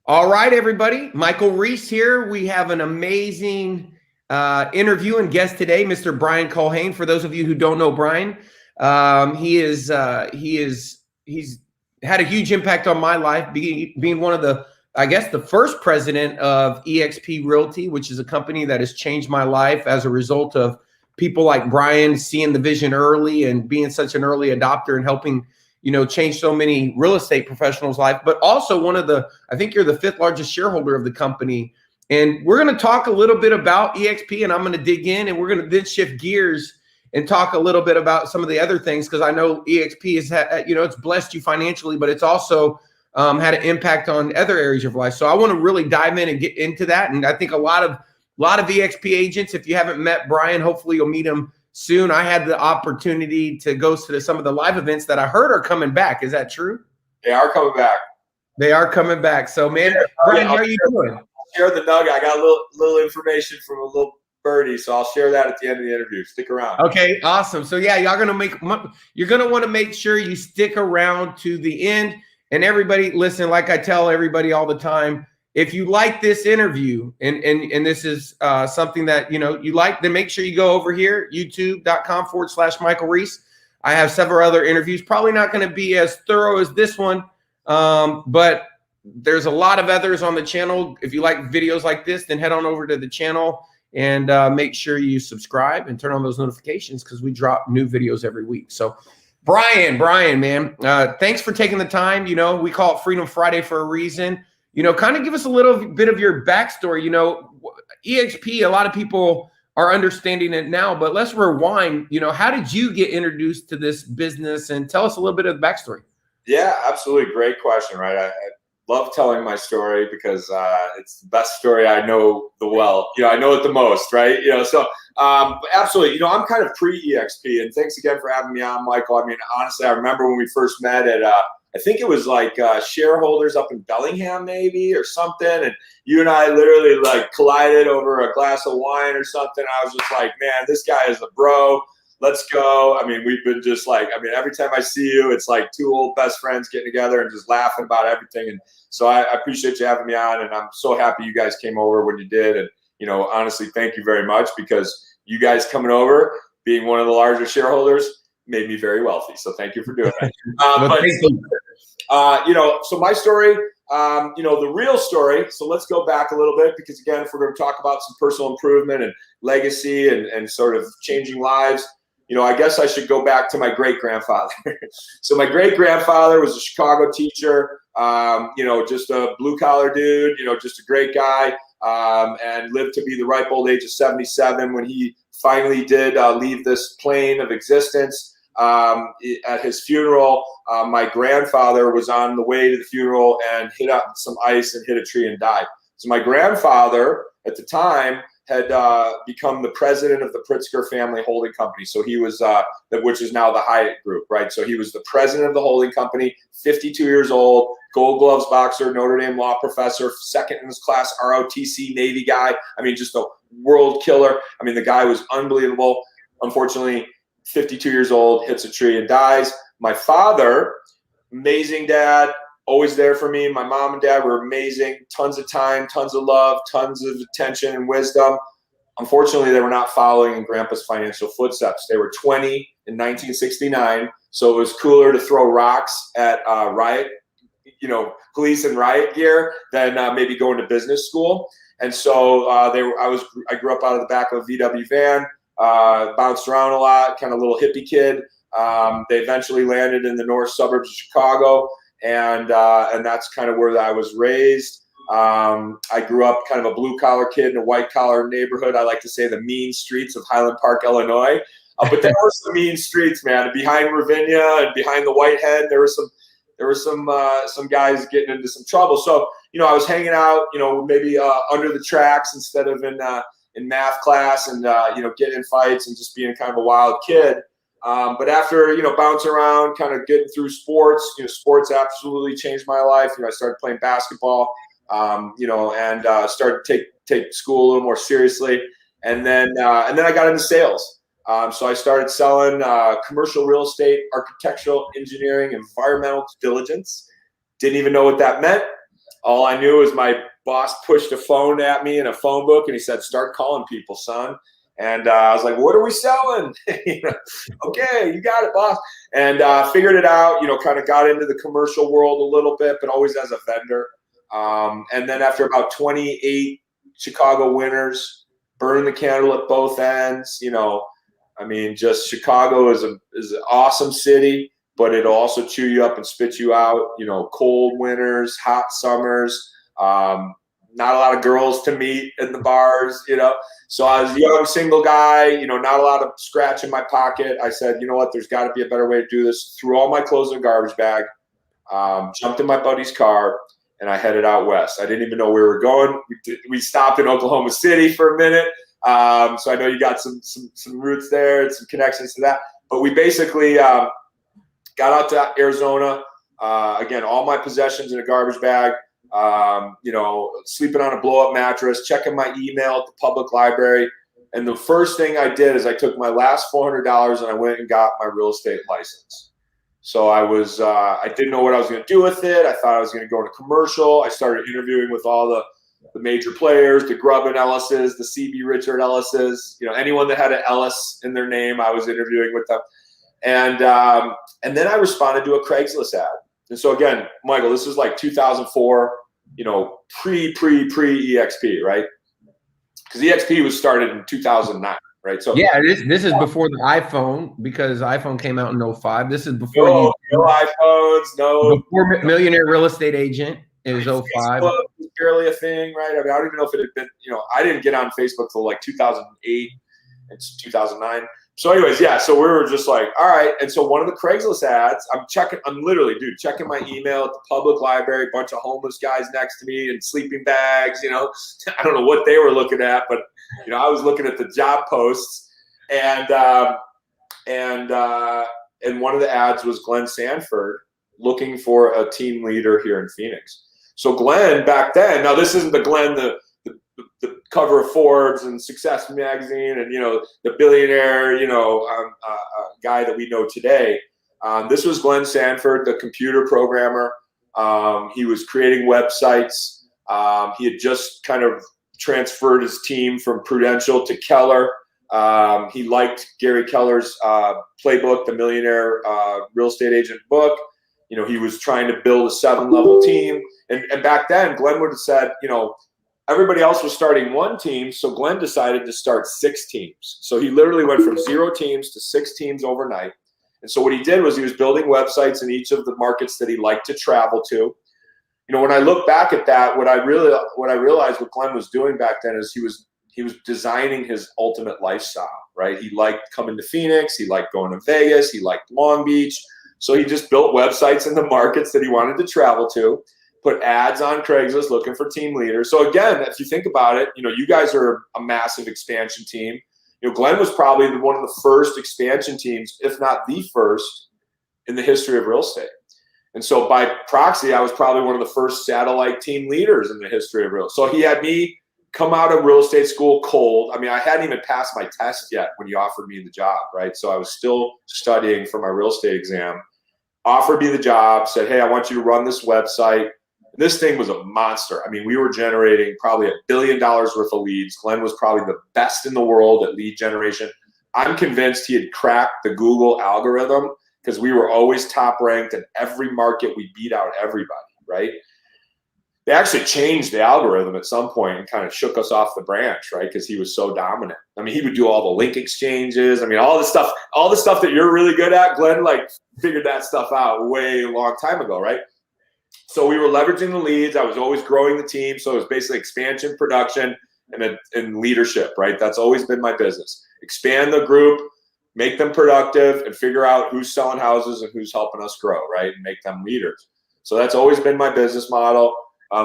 All right, everybody. Michael Reese here. We have an amazing interview and guest today, Mr. Brian Culhane. For those of you who don't know Brian, he's had a huge impact on my life, being one of the, I guess, the first president of EXP Realty, which is a company that has changed my life as a result of people like Brian seeing the vision early and being such an early adopter and helping change so many real estate professionals' life, but also I think you're the fifth largest shareholder of the company. And we're going to talk a little bit about EXP, and I'm going to dig in, and we're going to then shift gears and talk a little bit about some of the other things, because I know EXP has had, it's blessed you financially, but it's also had an impact on other areas of life. So I want to really dive in and get into that. And I think a lot of EXP agents, if you haven't met Brian, hopefully you'll meet him soon. I had the opportunity to go to some of the live events that I heard are coming back. Is that true? They are coming back. They are coming back. So, man, Brian, how are you doing? I'll share the nugget. I got a little information from a little birdie, so I'll share that at the end of the interview. Stick around. Okay, awesome. So, yeah, you're gonna want to make sure you stick around to the end. And everybody, listen, like I tell everybody all the time, if you like this interview and this is something that you like, then make sure you go over here, youtube.com/Michael Reese. I have several other interviews, probably not going to be as thorough as this one, but there's a lot of others on the channel. If you like videos like this, then head on over to the channel and make sure you subscribe and turn on those notifications, because we drop new videos every week. So Brian, man, thanks for taking the time. We call it Freedom Friday for a reason. Kind of give us a little bit of your backstory. EXP, a lot of people are understanding it now, but let's rewind. How did you get introduced to this business, and tell us a little bit of the backstory? Yeah, absolutely. Great question, right? I love telling my story because it's the best story I know I know it the most, right? So absolutely. I'm kind of pre-EXP, and thanks again for having me on, Michael. I mean, honestly, I remember when we first met at I think it was like shareholders up in Bellingham maybe or something. And you and I literally like collided over a glass of wine or something. I was just like, man, this guy is a bro. Let's go. I mean, we've been just like, every time I see you, it's like two old best friends getting together and just laughing about everything. And so I appreciate you having me on. And I'm so happy you guys came over when you did. And, honestly, thank you very much, because you guys coming over, being one of the larger shareholders, made me very wealthy. So thank you for doing that. So my story, the real story. So let's go back a little bit, because again, if we're going to talk about some personal improvement and legacy and sort of changing lives, I guess I should go back to my great-grandfather. So my great-grandfather was a Chicago teacher, just a blue-collar dude, just a great guy, and lived to be the ripe old age of 77 when he finally did leave this plane of existence. At his funeral, my grandfather was on the way to the funeral and hit up some ice and hit a tree and died. So my grandfather at the time had become the president of the Pritzker family holding company. So he was, which is now the Hyatt Group, right? So he was the president of the holding company, 52 years old, Gold Gloves boxer, Notre Dame law professor, second in his class, ROTC Navy guy. Just a world killer. The guy was unbelievable. Unfortunately, 52 years old, hits a tree and dies. My father, amazing dad, always there for me. My mom and dad were amazing. Tons of time, tons of love, tons of attention and wisdom. Unfortunately, they were not following in Grandpa's financial footsteps. They were 20 in 1969, so it was cooler to throw rocks at police and riot gear than maybe going to business school. And so I grew up out of the back of a VW van. Bounced around a lot, kind of little hippie kid. They eventually landed in the north suburbs of Chicago, and that's kind of where I was raised. I grew up kind of a blue-collar kid in a white-collar neighborhood. I like to say the mean streets of Highland Park, Illinois. But there were some mean streets, man. Behind Ravinia and behind the Whitehead, there were some guys getting into some trouble. So, I was hanging out, maybe under the tracks instead of in math class, and getting in fights and just being kind of a wild kid. But after bouncing around, kind of getting through sports, sports absolutely changed my life. I started playing basketball, and started to take school a little more seriously, and then I got into sales. So I started selling commercial real estate, architectural engineering, environmental diligence. Didn't even know what that meant. All I knew is my boss pushed a phone at me in a phone book, and he said, "Start calling people, son." And I was like, "What are we selling?" Okay, you got it, boss. And figured it out. Kind of got into the commercial world a little bit, but always as a vendor. And then after about 28 Chicago winters, burning the candle at both ends. Just Chicago is an awesome city, but it'll also chew you up and spit you out. Cold winters, hot summers, not a lot of girls to meet in the bars. So I was a young single guy. Not a lot of scratch in my pocket. I said, you know what? There's got to be a better way to do this. Threw all my clothes in a garbage bag, jumped in my buddy's car, and I headed out west. I didn't even know where we were going. We stopped in Oklahoma City for a minute. So I know you got some roots there and some connections to that. But we basically got out to Arizona. Again, all my possessions in a garbage bag. Sleeping on a blow-up mattress, checking my email at the public library. And the first thing I did is I took my last $400 and I went and got my real estate license. So I didn't know what I was going to do with it. I thought I was going to go into commercial. I started interviewing with all the major players, the Grubb & Ellis's, the C.B. Richard Ellis's, anyone that had an Ellis in their name, I was interviewing with them. And then I responded to a Craigslist ad. And so again, Michael, this is like 2004, pre-EXP, right? Because EXP was started in 2009, right? So yeah, this is before the iPhone, because iPhone came out in 05. This is before no iPhones, before Millionaire Real Estate Agent. It was 05. Facebook was barely a thing, right? I don't even know if it had been, I didn't get on Facebook till like 2008. It's 2009. So anyways, yeah, so we were just like, all right. And so one of the Craigslist ads, I'm literally, dude, checking my email at the public library, a bunch of homeless guys next to me in sleeping bags, I don't know what they were looking at, but, I was looking at the job posts, and one of the ads was Glenn Sanford looking for a team leader here in Phoenix. So Glenn back then, now this isn't the Glenn, the cover of Forbes and Success Magazine and, the billionaire, guy that we know today. This was Glenn Sanford, the computer programmer. He was creating websites. He had just kind of transferred his team from Prudential to Keller. He liked Gary Keller's playbook, the Millionaire Real Estate Agent book. He was trying to build a 7-level team. And back then, Glenn would have said, everybody else was starting one team, so Glenn decided to start 6 teams. So he literally went from 0 teams to 6 teams overnight. And so what he did was he was building websites in each of the markets that he liked to travel to. When I look back at that, what I realized what Glenn was doing back then is he was designing his ultimate lifestyle, right? He liked coming to Phoenix. He liked going to Vegas. He liked Long Beach. So he just built websites in the markets that he wanted to travel to, put ads on Craigslist looking for team leaders. So again, if you think about it, you guys are a massive expansion team. Glenn was probably one of the first expansion teams, if not the first, in the history of real estate. And so by proxy, I was probably one of the first satellite team leaders in the history of real estate. So he had me come out of real estate school cold. I hadn't even passed my test yet when he offered me the job, right? So I was still studying for my real estate exam. Offered me the job, said, hey, I want you to run this website. This thing was a monster. We were generating probably $1 billion worth of leads. Glenn was probably the best in the world at lead generation. I'm convinced he had cracked the Google algorithm because we were always top ranked in every market. We beat out everybody, right? They actually changed the algorithm at some point and kind of shook us off the branch, right? Because he was so dominant. He would do all the link exchanges. All the stuff that you're really good at, Glenn, figured that stuff out way a long time ago, right? So we were leveraging the leads. I was always growing the team. So it was basically expansion, production, and leadership, right? That's always been my business. Expand the group, make them productive, and figure out who's selling houses and who's helping us grow, right? And make them leaders. So that's always been my business model.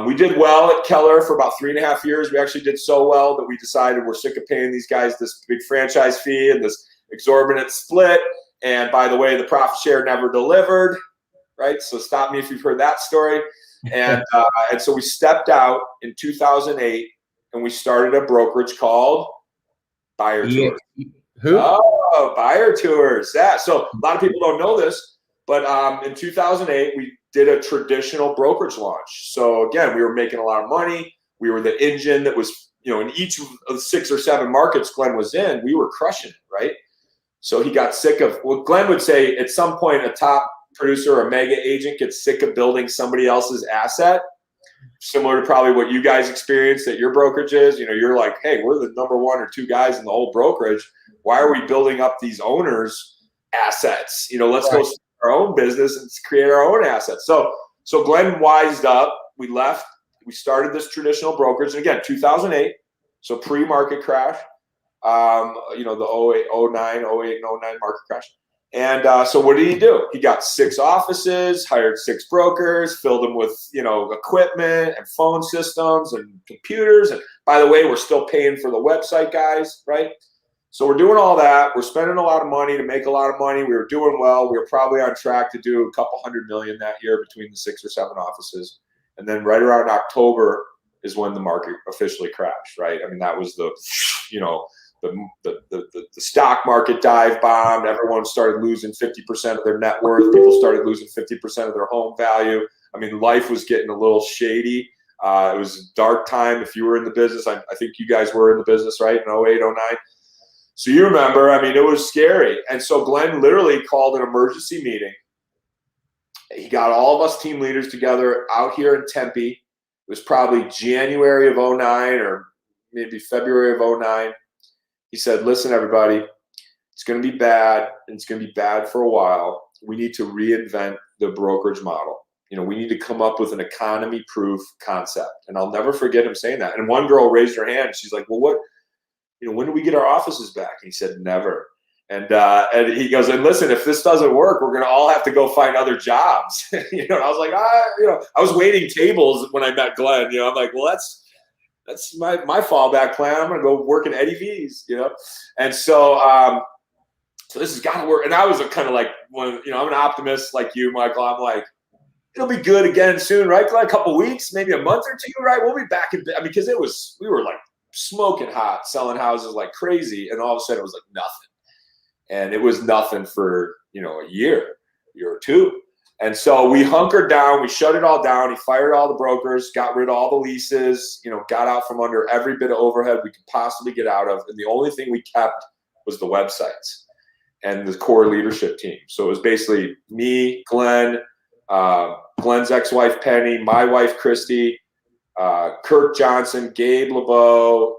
We did well at Keller for about 3.5 years. We actually did so well that we decided we're sick of paying these guys this big franchise fee and this exorbitant split. And by the way, the profit share never delivered, right? So stop me if you've heard that story. And so we stepped out in 2008 and we started a brokerage called Buyer Tours. Who? Oh, Buyer Tours. Yeah. So a lot of people don't know this, but in 2008, did a traditional brokerage launch. So again, we were making a lot of money. We were the engine that was, in each of the 6 or 7 markets Glenn was in, we were crushing it, right? So he got sick of, well, Glenn would say at some point a top producer or mega agent gets sick of building somebody else's asset, similar to probably what you guys experienced at your brokerage is. You're like, hey, we're the number 1 or 2 guys in the whole brokerage. Why are we building up these owners' assets? Let's go start our own business and create our own assets. So Glenn wised up. We left. We started this traditional brokerage. And again, 2008, so pre-market crash. The 08, 09 market crash. And so what did he do? He got 6 offices, hired 6 brokers, filled them with, equipment and phone systems and computers. And by the way, we're still paying for the website, guys, right? So we're doing all that. We're spending a lot of money to make a lot of money. We were doing well. We were probably on track to do a couple $100 million that year between the 6 or 7 offices. And then right around October is when the market officially crashed, right? I mean, that was the stock market dive bombed. Everyone started losing 50% of their net worth. People started losing 50% of their home value. I mean, life was getting a little shady. It was a dark time if you were in the business. I think you guys were in the business, right, in 08, 09. So you remember, I mean, it was scary. And so Glenn literally called an emergency meeting. He got all of us team leaders together out here in Tempe. It was probably January of 09 or maybe February of 09. He said, listen, everybody, it's going to be bad, and it's going to be bad for a while. We need to reinvent the brokerage model. We need to come up with an economy-proof concept. And I'll never forget him saying that. And one girl raised her hand. She's like, well, when do we get our offices back? And he said, never. And he goes, and listen, if this doesn't work, we're going to all have to go find other jobs. And I was like, I was waiting tables when I met Glenn. I'm like, well, that's my fallback plan. I'm going to go work in Eddie V's, And so, so this has got to work. And I was kind of like, I'm an optimist like you, Michael. I'm like, it'll be good again soon, right? Like a couple of weeks, maybe a month or 2, right? We'll be back because we were like smoking hot, selling houses like crazy. And all of a sudden it was like nothing. And it was nothing for, a year or 2. And so we hunkered down, we shut it all down. He fired all the brokers, got rid of all the leases, got out from under every bit of overhead we could possibly get out of. And the only thing we kept was the websites and the core leadership team. So it was basically me, Glenn, Glenn's ex-wife, Penny, my wife, Christy, Kirk Johnson, Gabe LeBeau,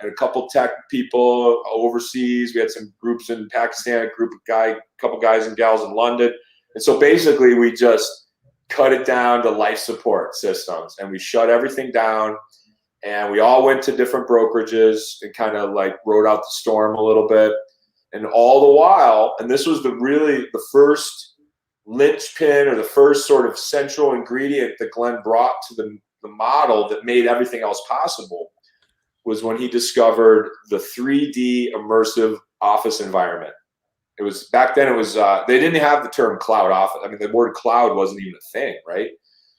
and a couple tech people overseas. We had some groups in Pakistan, a couple guys and gals in London. And so basically we just cut it down to life support systems, and we shut everything down, and we all went to different brokerages and kind of like rode out the storm a little bit. And all the while, and this was the first linchpin or the first sort of central ingredient that Glenn brought to the model that made everything else possible, was when he discovered the 3D immersive office environment. It was back then. It was they didn't have the term cloud office. I mean, the word cloud wasn't even a thing, right?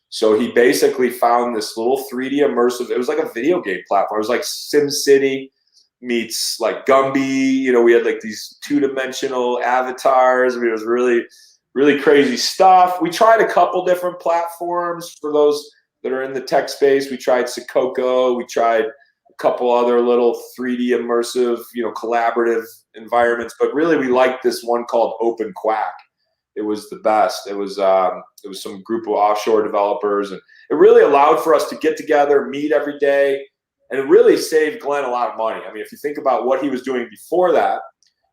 So he basically found this little 3D immersive. It was like a video game platform. It was like SimCity meets like Gumby. We had like these 2-dimensional avatars. I mean, it was really, really crazy stuff. We tried a couple different platforms for those that are in the tech space. We tried Sococo. We tried a couple other little 3D immersive, collaborative environments, but really we liked this one called Open Quack. It was the best. It was some group of offshore developers, and it really allowed for us to get together, meet every day, and it really saved Glenn a lot of money. I mean, if you think about what he was doing before that,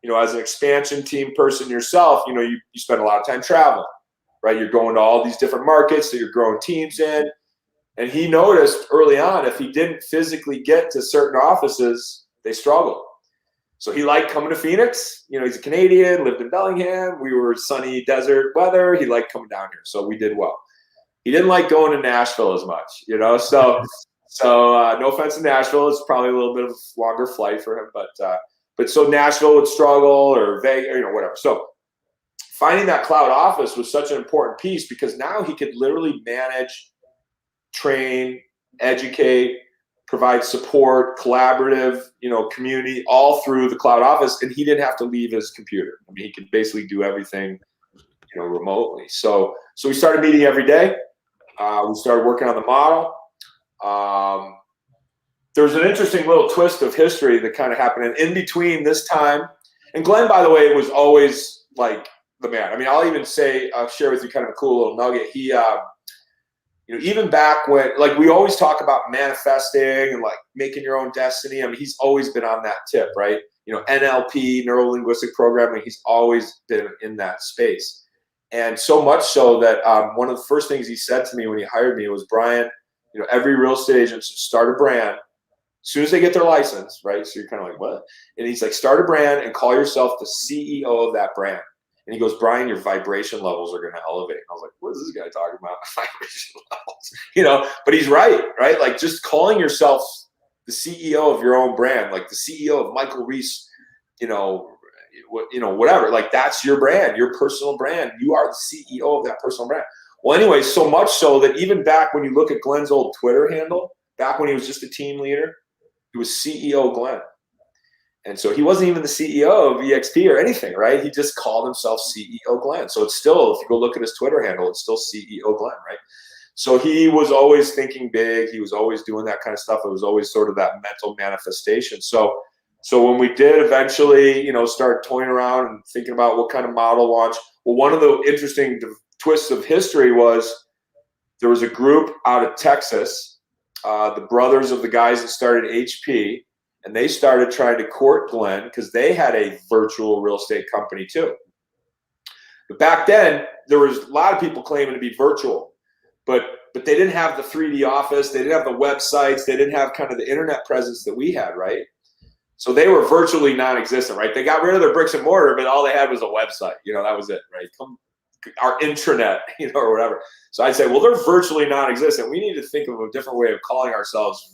as an expansion team person yourself, you spend a lot of time traveling, right? You're going to all these different markets that you're growing teams in. And he noticed early on, if he didn't physically get to certain offices, they struggled. So he liked coming to Phoenix. He's a Canadian, lived in Bellingham. We were sunny desert weather. He liked coming down here. So we did well. He didn't like going to Nashville as much, So no offense to Nashville. It's probably a little bit of a longer flight for him. But so Nashville would struggle, or Vegas, whatever. So finding that cloud office was such an important piece, because now he could literally manage, train, educate, provide support, collaborative, community, all through the cloud office. And he didn't have to leave his computer. I mean, he could basically do everything, remotely. So we started meeting every day. We started working on the model. There was an interesting little twist of history that kind of happened. And in between this time, and Glenn, by the way, was always like the man. I mean, I'll share with you kind of a cool little nugget. He, even back when, like, we always talk about manifesting and like making your own destiny. I mean, he's always been on that tip, right? NLP, neuro-linguistic programming, he's always been in that space. And so much so that one of the first things he said to me when he hired me was, Brian, every real estate agent should start a brand as soon as they get their license, right? So you're kind of like, what? And he's like, start a brand and call yourself the CEO of that brand. And he goes, Brian, your vibration levels are going to elevate. And I was like, what is this guy talking about? Vibration levels, but he's right? Like just calling yourself the CEO of your own brand, like the CEO of Michael Reese, whatever, like that's your brand, your personal brand. You are the CEO of that personal brand. Well, anyway, so much so that even back when you look at Glenn's old Twitter handle, back when he was just a team leader, he was CEO Glenn. And so he wasn't even the CEO of EXP or anything, right? He just called himself CEO Glenn. So it's still, if you go look at his Twitter handle, it's still CEO Glenn, right? So he was always thinking big. He was always doing that kind of stuff. It was always sort of that mental manifestation. So when we did eventually, start toying around and thinking about what kind of model launch, well, one of the interesting twists of history was there was a group out of Texas, the brothers of the guys that started HP, and they started trying to court Glenn because they had a virtual real estate company too. But back then, there was a lot of people claiming to be virtual, but they didn't have the 3D office, they didn't have the websites, they didn't have kind of the internet presence that we had, right? So they were virtually non-existent, right? They got rid of their bricks and mortar, but all they had was a website. That was it, right? Our intranet, or whatever. So I'd say, well, they're virtually non-existent. We need to think of a different way of calling ourselves.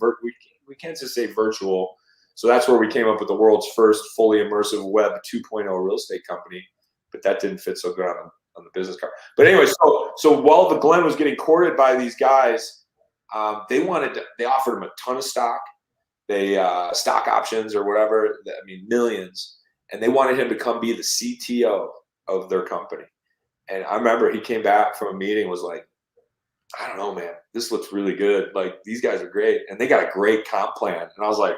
We can't just say virtual. So that's where we came up with the world's first fully immersive web 2.0 real estate company. But that didn't fit so good on the business card. But anyway, so while the Glenn was getting courted by these guys, they offered him a ton of stock. They stock options or whatever. Millions. And they wanted him to be the CTO of their company. And I remember he came back from a meeting, was like, I don't know, man, this looks really good. Like, these guys are great. And they got a great comp plan. And I was like,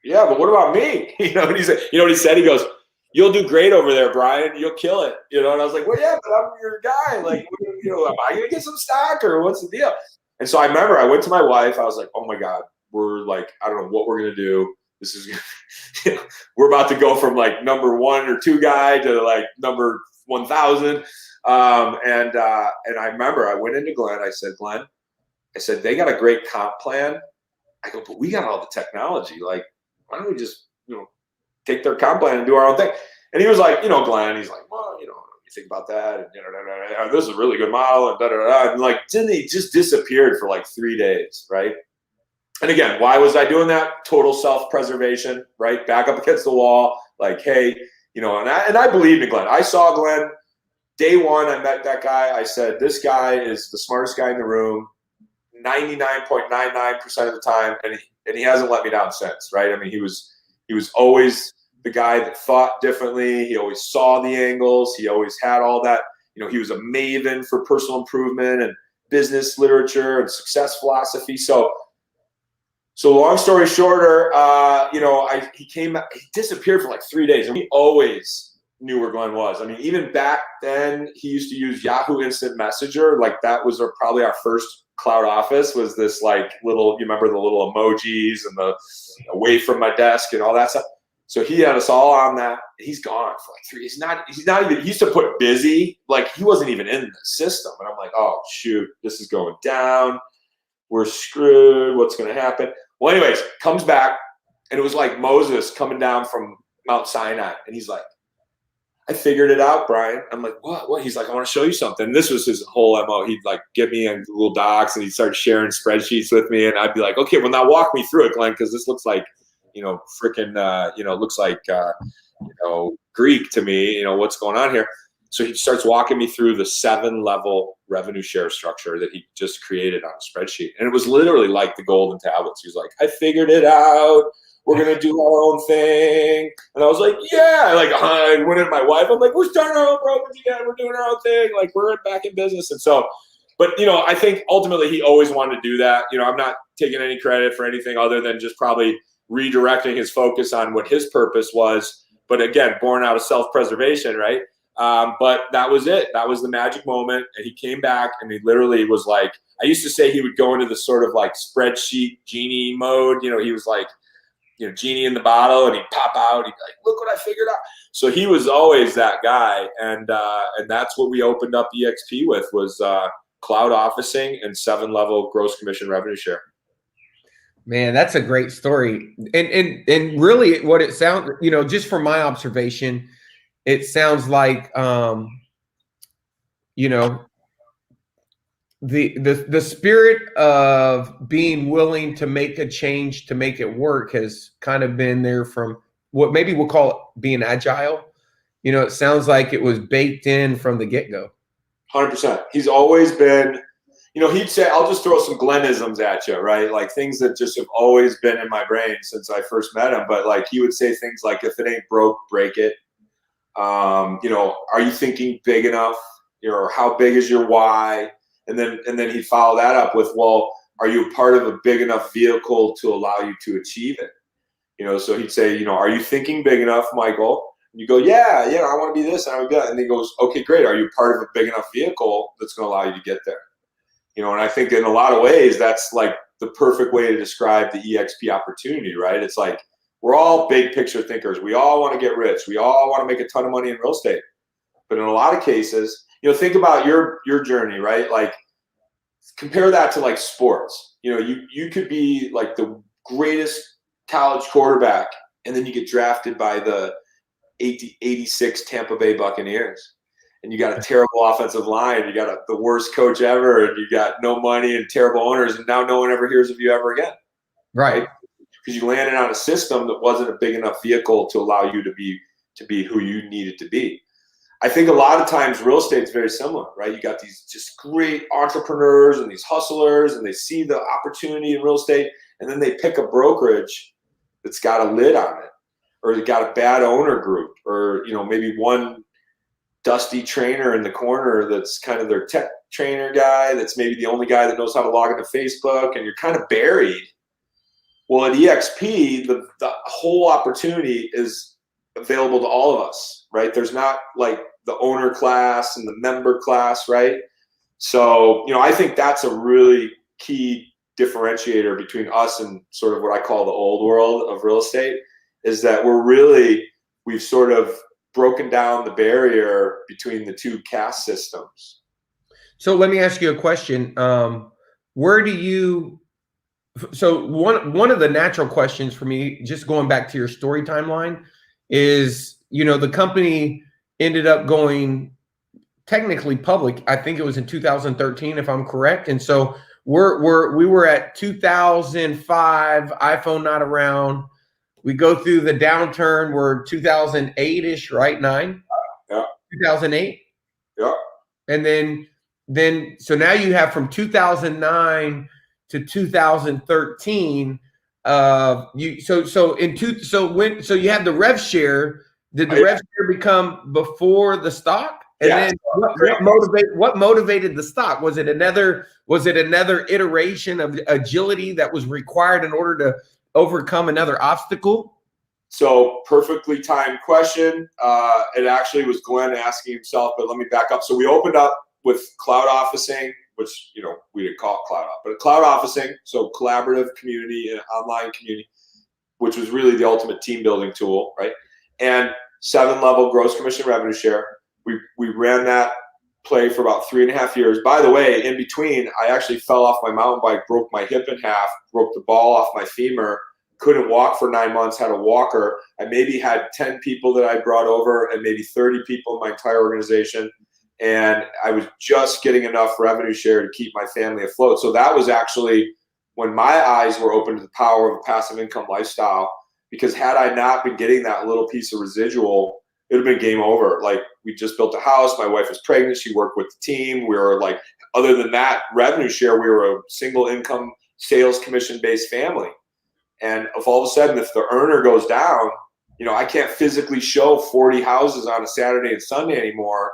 yeah, but what about me? And he said, what he said? He goes, you'll do great over there, Brian. You'll kill it. And I was like, well, yeah, but I'm your guy. Like, am I going to get some stock or what's the deal? And so I remember I went to my wife. I was like, oh my God, we're like, I don't know what we're going to do. This is, we're about to go from like number 1 or 2 guy to like number 1,000. And I remember I went into Glenn. I said, Glenn, they got a great comp plan. I go, but we got all the technology. Like, why don't we just, take their comp plan and do our own thing? And he was like, Glenn, he's like, well, you think about that. And this is a really good model and da-da-da. And like, didn't he just disappeared for like 3 days, right? And again, why was I doing that? Total self-preservation, right? Back up against the wall. Like, hey, and I believed in Glenn. I saw Glenn. Day one, I met that guy. I said, this guy is the smartest guy in the room 99.99% of the time. And he hasn't let me down since, right? I mean, he was always the guy that thought differently. He always saw the angles. He always had all that. He was a maven for personal improvement and business literature and success philosophy. So long story shorter, he disappeared for like 3 days. And we always knew where Glenn was. I mean, even back then, he used to use Yahoo Instant Messenger. Like, that was probably our first cloud office, was this like little, you remember the little emojis and the away from my desk and all that stuff. So he had us all on that. He's gone for like 3. He's not even, he used to put busy, like he wasn't even in the system. And I'm like, oh shoot, this is going down. We're screwed. What's going to happen? Well, anyways, comes back, and it was like Moses coming down from Mount Sinai. And he's like, I figured it out, Brian. I'm like, what? He's like, I want to show you something. And this was his whole MO. He'd like get me on Google Docs, and he'd start sharing spreadsheets with me. And I'd be like, okay, well, now walk me through it, Glenn, because this looks like, looks like, Greek to me, what's going on here. So he starts walking me through the 7-level revenue share structure that he just created on a spreadsheet. And it was literally like the golden tablets. He was like, I figured it out. we're going to do our own thing. And I was like, yeah. Like, I went in my wife. I'm like, we're starting our own brokerage again. We're doing our own thing. Like, we're back in business. And so, but, I think ultimately he always wanted to do that. I'm not taking any credit for anything other than just probably redirecting his focus on what his purpose was. But again, born out of self-preservation, right? But that was it. That was the magic moment. And he came back and he literally was like, I used to say he would go into this sort of like spreadsheet genie mode. He was like, genie in the bottle, and he'd pop out. He'd be like, look what I figured out. So he was always that guy. And that's what we opened up EXP with was cloud officing and 7-level gross commission revenue share. Man, that's a great story. And really what it sounds, just from my observation, it sounds like, the spirit of being willing to make a change to make it work has kind of been there from what maybe we'll call it being agile. It sounds like it was baked in from the get-go. 100%. He's always been, he'd say, I'll just throw some Glennisms at you, right? Like things that just have always been in my brain since I first met him. But like he would say things like, if it ain't broke, break it. Are you thinking big enough? How big is your why? And then he'd follow that up with, well, are you part of a big enough vehicle to allow you to achieve it? So he'd say, are you thinking big enough, Michael? And you go, yeah, I want to be this, and I want to be that. And he goes, okay, great. Are you part of a big enough vehicle that's going to allow you to get there? And I think in a lot of ways, that's like the perfect way to describe the EXP opportunity, right? It's like, we're all big picture thinkers. We all want to get rich. We all want to make a ton of money in real estate. But in a lot of cases, think about your journey, right? Like compare that to like sports. You could be like the greatest college quarterback, and then you get drafted by the 86 Tampa Bay Buccaneers. And you got a terrible offensive line. You got the worst coach ever, and you got no money and terrible owners, and now no one ever hears of you ever again. Right. Because you landed on a system that wasn't a big enough vehicle to allow you to be who you needed to be. I think a lot of times real estate is very similar, right? You got these just great entrepreneurs and these hustlers, and they see the opportunity in real estate, and then they pick a brokerage that's got a lid on it, or they got a bad owner group, or maybe one dusty trainer in the corner that's kind of their tech trainer guy, that's maybe the only guy that knows how to log into Facebook, and you're kind of buried. Well, at EXP, the whole opportunity is available to all of us, right? There's not like the owner class and the member class, right? So, I think that's a really key differentiator between us and sort of what I call the old world of real estate, is that we've sort of broken down the barrier between the two caste systems. So let me ask you a question. So one of the natural questions for me, just going back to your story timeline, is, the company ended up going technically public. I think it was in 2013, if I'm correct. And so we were at 2005, iPhone not around. We go through the downturn. We're 2008-ish, right? 9? Yeah. 2008? Yeah. And then so now you have from 2009 to 2013. So you have the rev share. Did the rev share become before the stock? And then what motivated the stock? Was it another iteration of agility that was required in order to overcome another obstacle? So perfectly timed question. It actually was Glenn asking himself, but let me back up. So we opened up with cloud officing, which we didn't call it cloud off, but cloud officing, so collaborative community and online community, which was really the ultimate team building tool, right? And 7-level gross commission revenue share. We ran that play for about 3.5 years. By the way, in between, I actually fell off my mountain bike, broke my hip in half, broke the ball off my femur, couldn't walk for 9 months, had a walker. I maybe had 10 people that I brought over and maybe 30 people in my entire organization. And I was just getting enough revenue share to keep my family afloat. So that was actually when my eyes were open to the power of a passive income lifestyle, because had I not been getting that little piece of residual, it would have been game over. Like, we just built a house. My wife was pregnant. She worked with the team. We were like, other than that revenue share, we were a single income sales commission based family. And if all of a sudden, if the earner goes down, you know, I can't physically show 40 houses on a Saturday and Sunday anymore.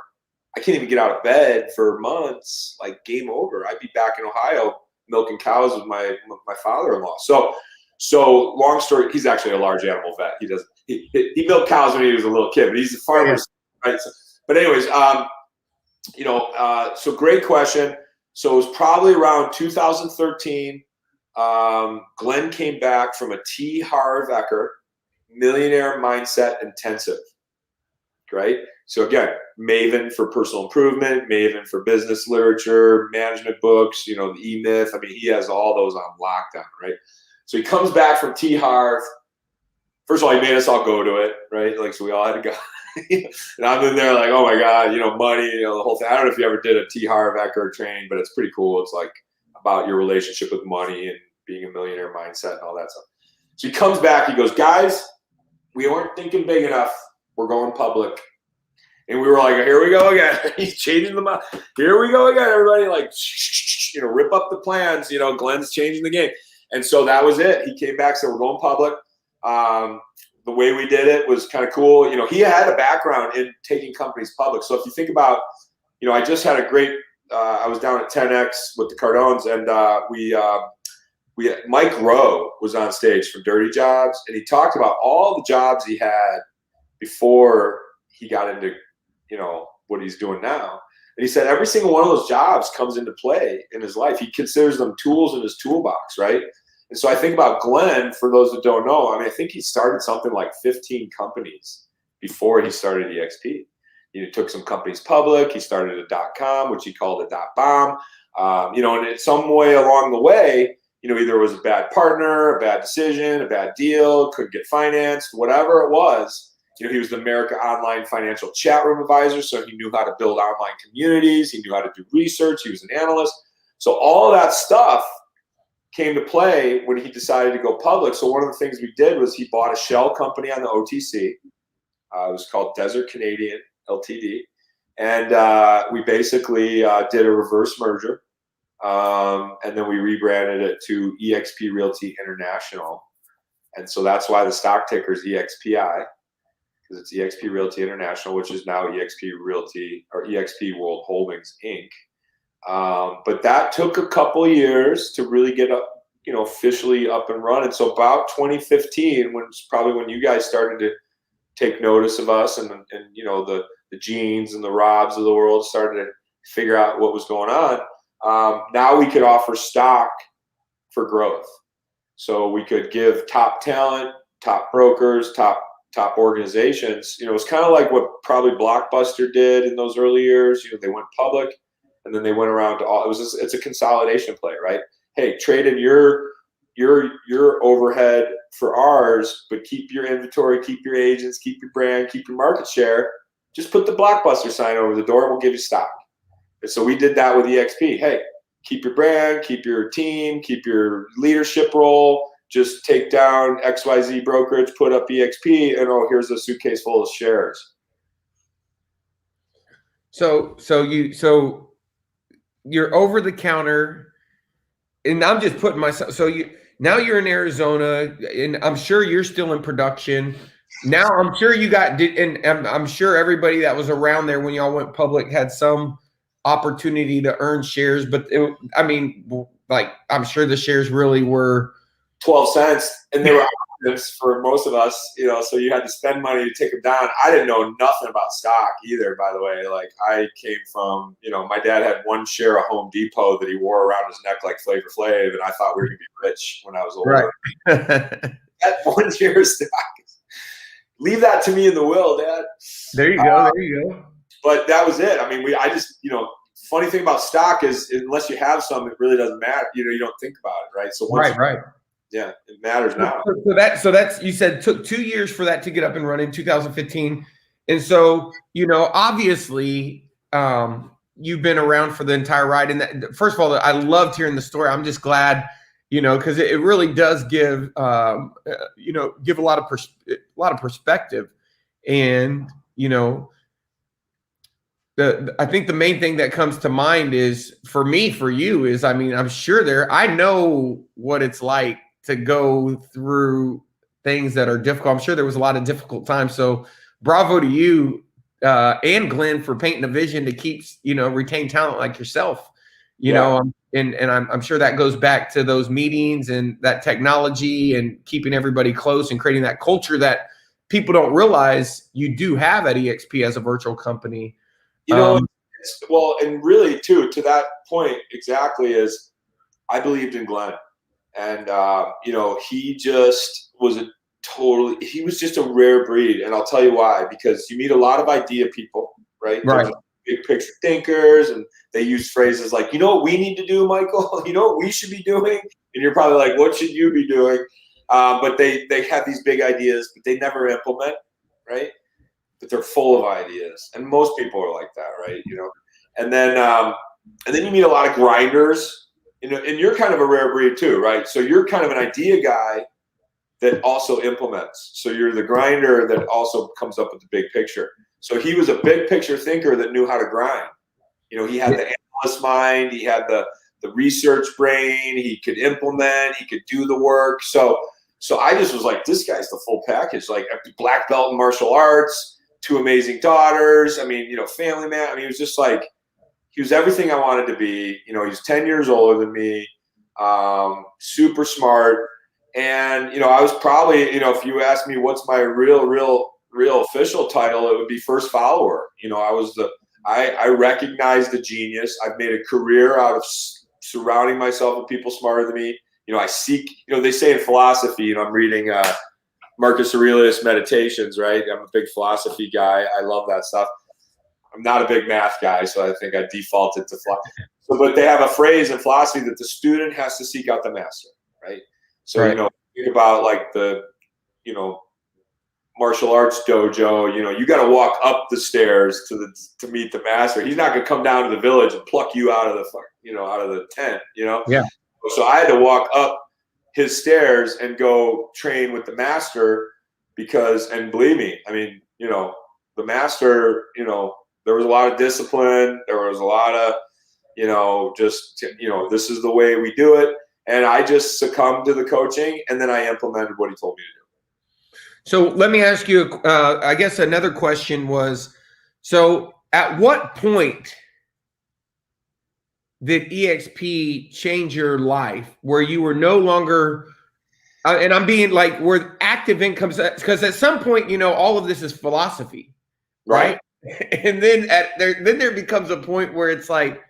I can't even get out of bed for months. Like, game over. I'd be back in Ohio milking cows with my father-in-law. So long story, he's actually a large animal vet. He milked cows when he was a little kid, but he's a farmer. Yeah. Right? But anyways, you know, so great question. So it was probably around 2013. Glenn came back from a T. Harv Eker Millionaire Mindset Intensive, right? So again, maven for personal improvement, maven for business literature, management books, you know, the E-Myth. I mean, he has all those on lockdown, right? So he comes back from T. Harv. First of all, he made us all go to it, right? Like, so we all had to go. And I'm in there like, oh my God, you know, money, you know, the whole thing. I don't know if you ever did a T. Harv Eker training, but it's pretty cool. It's like about your relationship with money and being a millionaire mindset and all that stuff. So he comes back, he goes, guys, we weren't thinking big enough. We're going public. And we were like, here we go again. He's changing the mind. Here we go again, everybody. Like, you know, rip up the plans. You know, Glenn's changing the game. And so that was it. He came back, said, we're going public. The way we did it was kind of cool. You know, he had a background in taking companies public. So if you think about, you know, I just had a great, I was down at 10X with the Cardones, and Mike Rowe was on stage from Dirty Jobs, and he talked about all the jobs he had before he got into, you know, what he's doing now. And he said every single one of those jobs comes into play in his life. He considers them tools in his toolbox, right? And so I think about Glenn, for those that don't know, I mean, I think he started something like 15 companies before he started EXP. He took some companies public. He started a .com, which he called a .bomb. You know, and in some way along the way, you know, either it was a bad partner, a bad decision, a bad deal, couldn't get financed, whatever it was. You know, he was the America Online Financial Chat Room Advisor, so he knew how to build online communities. He knew how to do research. He was an analyst. So all of that stuff came to play when he decided to go public. So one of the things we did was he bought a shell company on the OTC. It was called Desert Canadian Ltd. And we basically did a reverse merger. And then we rebranded it to EXP Realty International. And so that's why the stock ticker is EXPI. Because it's EXP Realty International, which is now EXP Realty or EXP World Holdings Inc. But that took a couple years to really get up, you know, officially up and running. So about 2015, when you guys started to take notice of us, and you know, the Genes and the Robs of the world started to figure out what was going on. Now we could offer stock for growth. So we could give top talent, top brokers, top organizations. You know, it's kind of like what probably Blockbuster did in those early years. You know, they went public and then they went around to all. It's a consolidation play, right? Hey, trade in your overhead for ours, but keep your inventory, keep your agents, keep your brand, keep your market share. Just put the Blockbuster sign over the door and we'll give you stock. And so we did that with EXP. Hey, keep your brand, keep your team, keep your leadership role. Just take down XYZ brokerage, put up EXP, and oh, here's a suitcase full of shares. So you're over the counter, and I'm just putting myself. So now you're in Arizona, and I'm sure you're still in production. Now I'm sure you got, and I'm sure everybody that was around there when y'all went public had some opportunity to earn shares. But I mean, like, I'm sure the shares really were 12 cents, and they were options for most of us, you know, so you had to spend money to take them down. I didn't know nothing about stock either, by the way. Like, I came from, you know, my dad had one share of Home Depot that he wore around his neck like Flavor Flav, and I thought we were going to be rich when I was older. Right. That 1 share of stock. Leave that to me in the will, Dad. There you go. There you go. But that was it. I mean, I just, you know, funny thing about stock is unless you have some, it really doesn't matter. You know, you don't think about it, right? So right. Yeah, it matters now. So that's you said took 2 years for that to get up and running, 2015. And so, you know, obviously, you've been around for the entire ride. And that, first of all, I loved hearing the story. I'm just glad, you know, because it really does give, you know, give a lot of perspective. And, you know, I think the main thing that comes to mind is, for me, for you, is, I mean, I'm sure I know what it's like to go through things that are difficult. I'm sure there was a lot of difficult times. So bravo to you and Glenn for painting a vision to keep, retain talent like yourself, and I'm sure that goes back to those meetings and that technology and keeping everybody close and creating that culture that people don't realize you do have at EXP as a virtual company. Well, and really too, to that point exactly, is I believed in Glenn, and he just was he was just a rare breed. And I'll tell you why, because you meet a lot of idea people, right? Right. Big picture thinkers, and they use phrases like, you know what we need to do, Michael? You know what we should be doing? And you're probably like, what should you be doing? But they have these big ideas, but they never implement, right? But they're full of ideas, and most people are like that, right? And then you meet a lot of grinders, and you're kind of a rare breed too, right? So you're kind of an idea guy that also implements. So you're the grinder that also comes up with the big picture. So he was a big picture thinker that knew how to grind. He had the analyst mind, he had the research brain, he could implement, he could do the work. So I just was like, this guy's the full package, like black belt in martial arts, 2 amazing daughters. I mean, family man. I mean, he was just like, he was everything I wanted to be. He's 10 years older than me, super smart. And, I was probably, if you ask me what's my real official title, it would be first follower. I recognize the genius. I've made a career out of surrounding myself with people smarter than me. I seek, they say in philosophy, I'm reading Marcus Aurelius Meditations, right? I'm a big philosophy guy. I love that stuff. I'm not a big math guy, so I think I defaulted to philosophy. But they have a phrase in philosophy that the student has to seek out the master, right? So, right. Think about like the, martial arts dojo, you got to walk up the stairs to meet the master. He's not going to come down to the village and pluck you out of the tent, Yeah. So I had to walk up his stairs and go train with the master and believe me, I mean, the master, there was a lot of discipline. There was a lot of, this is the way we do it. And I just succumbed to the coaching, and then I implemented what he told me to do. So let me ask you, I guess another question was, so at what point did EXP change your life where you were no longer, and I'm being like, where active income, because at some point, all of this is philosophy, right? And then there becomes a point where it's like,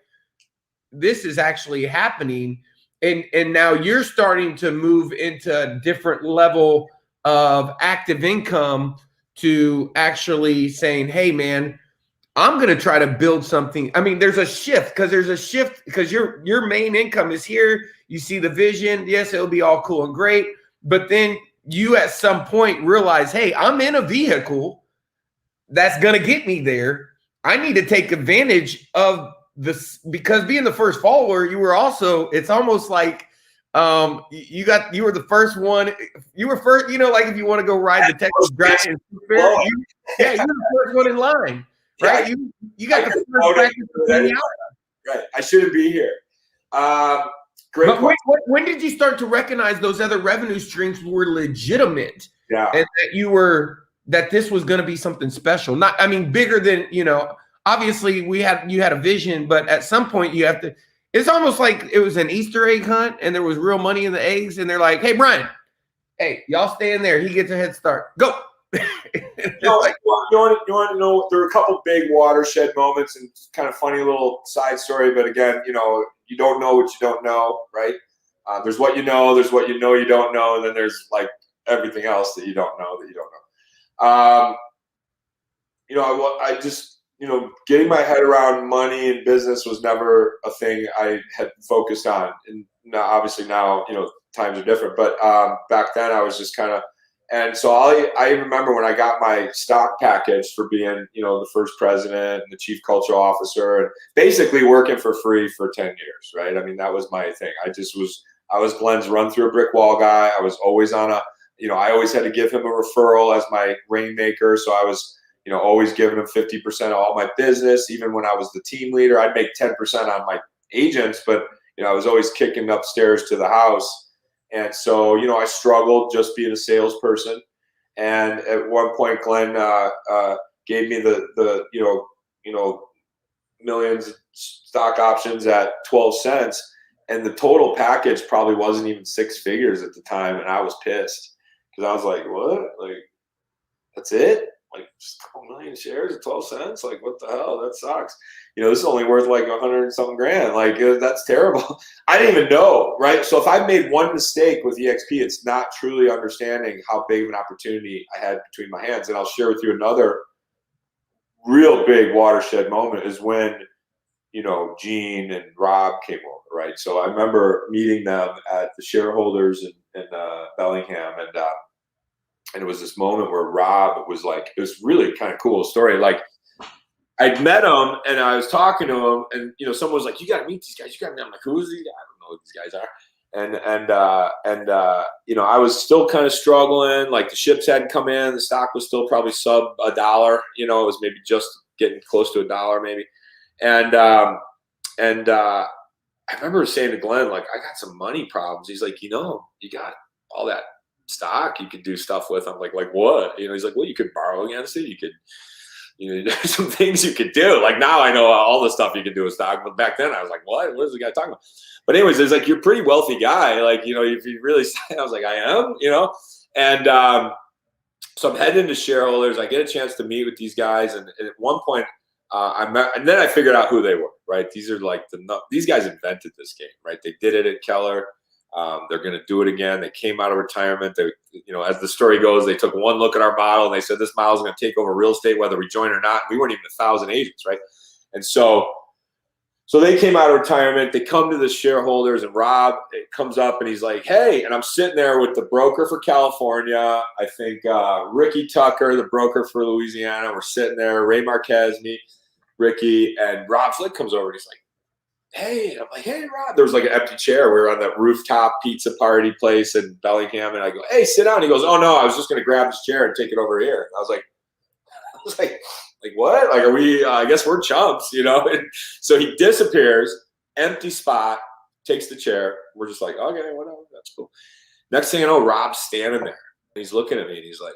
this is actually happening. And now you're starting to move into a different level of active income to actually saying, hey, man, I'm going to try to build something. I mean, there's a shift because your main income is here. You see the vision. Yes, it'll be all cool and great. But then you at some point realize, hey, I'm in a vehicle that's going to get me there. I need to take advantage of this, because being the first follower, you were also, it's almost like you were the first one. You were first, like if you want to go ride the Texas Dragon, you're the first one in line, right? You got the first practice. Right. I shouldn't be here. Great. But when did you start to recognize those other revenue streams were legitimate? Yeah. And that this was going to be something special. Not, I mean, bigger than, obviously you had a vision, but at some point you have to, it's almost like it was an Easter egg hunt and there was real money in the eggs. And they're like, hey, Brian, hey, y'all stay in there. He gets a head start. Go. You want to know, there were a couple big watershed moments, and kind of funny little side story. But again, you don't know what you don't know, right? There's what you know, there's what you don't know. And then there's like everything else that you don't know. I just, getting my head around money and business was never a thing I had focused on. And now, obviously now, times are different, but back then I was just kind of, and so I remember when I got my stock package for being, the first president and the chief cultural officer, and basically working for free for 10 years, right? I mean, that was my thing. I was Glenn's run through a brick wall guy. I was always on I always had to give him a referral as my rainmaker. So I was, always giving him 50% of all my business. Even when I was the team leader, I'd make 10% on my agents, but, I was always kicking upstairs to the house. And so, you know, I struggled just being a salesperson. And at one point, Glenn gave me the you know millions of stock options at 12 cents, and the total package probably wasn't even 6 figures at the time, and I was pissed because I was like, what? Like, that's it? Like, just a couple million shares at 12 cents? Like, what the hell? That sucks. You know, this is only worth like 100 and something grand. Like, that's terrible. I didn't even know, right? So if I made one mistake with EXP, it's not truly understanding how big of an opportunity I had between my hands. And I'll share with you another real big watershed moment is when, you know, Gene and Rob came over, right? So I remember meeting them at the shareholders in Bellingham, and it was this moment where Rob was like, it was really kind of cool story. Like, I'd met him and I was talking to him, and you know, someone was like, "You got to meet these guys. You got to meet." I'm like, "Who is these guys? I don't know who these guys are." You know, I was still kind of struggling. Like, the ships hadn't come in, the stock was still probably sub $1. You know, it was maybe just getting close to $1 maybe. And I remember saying to Glenn, like, I got some money problems. He's like, you know, you got all that stock you could do stuff with. I'm like what? You know, he's like, well, you could borrow against it. You could, you know, there's some things you could do. Like, now I know all the stuff you can do with stock, but back then I was like, what is the guy talking about? But anyways, it's like, you're a pretty wealthy guy. Like, you know, if you really, I was like, I am, you know? And so I'm heading to shareholders. I get a chance to meet with these guys. And at one point, I met, and then I figured out who they were, right? These are like these guys invented this game, right? They did it at Keller. They're going to do it again. They came out of retirement. They, you know, as the story goes, they took one look at our model and they said, this model is going to take over real estate, whether we join or not. We weren't even 1,000 agents, right? And so they came out of retirement. They come to the shareholders, and Rob comes up and he's like, hey, and I'm sitting there with the broker for California. I think Ricky Tucker, the broker for Louisiana. We're sitting there, Ray Marquez, me, Ricky, and Rob Flick comes over and he's like, hey. I'm like, hey, Rob. There was like an empty chair. We were on that rooftop pizza party place in Bellingham, and I go, hey, sit down. He goes, oh, no, I was just going to grab this chair and take it over here. And I was like, what? Like, are we, I guess we're chumps, you know? And so he disappears, empty spot, takes the chair. We're just like, okay, whatever, that's cool. Next thing you know, Rob's standing there. And he's looking at me, and he's like,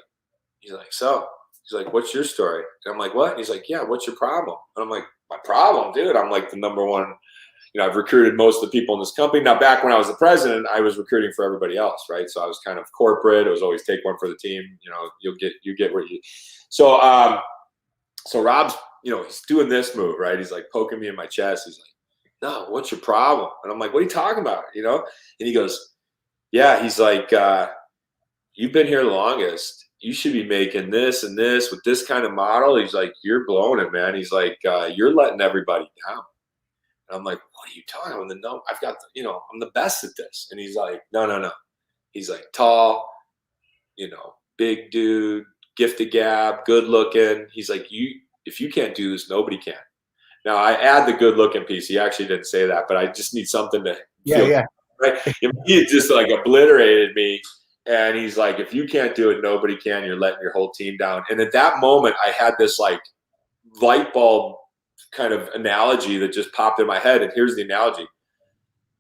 so? He's like, what's your story? And I'm like, what? And he's like, yeah, what's your problem? And I'm like, my problem, dude? I'm like the number one, you know, I've recruited most of the people in this company. Now, back when I was the president, I was recruiting for everybody else, right? So I was kind of corporate. It was always take one for the team. You know, you get what you. So Rob's, you know, he's doing this move, right? He's like poking me in my chest. He's like, no, what's your problem? And I'm like, what are you talking about? You know? And he goes, yeah. He's like, you've been here the longest. You should be making this and this with this kind of model. He's like, you're blowing it, man. He's like, you're letting everybody down. And I'm like, what are you talking about? No, I've got, you know, I'm the best at this. And he's like, no. He's like, tall, you know, big dude, gifted gab, good looking. He's like, if you can't do this, nobody can. Now, I add the good looking piece. He actually didn't say that, but I just need something to feel. Yeah. Right? He just like obliterated me. And he's like, if you can't do it, nobody can. You're letting your whole team down. And at that moment, I had this like light bulb kind of analogy that just popped in my head. And here's the analogy.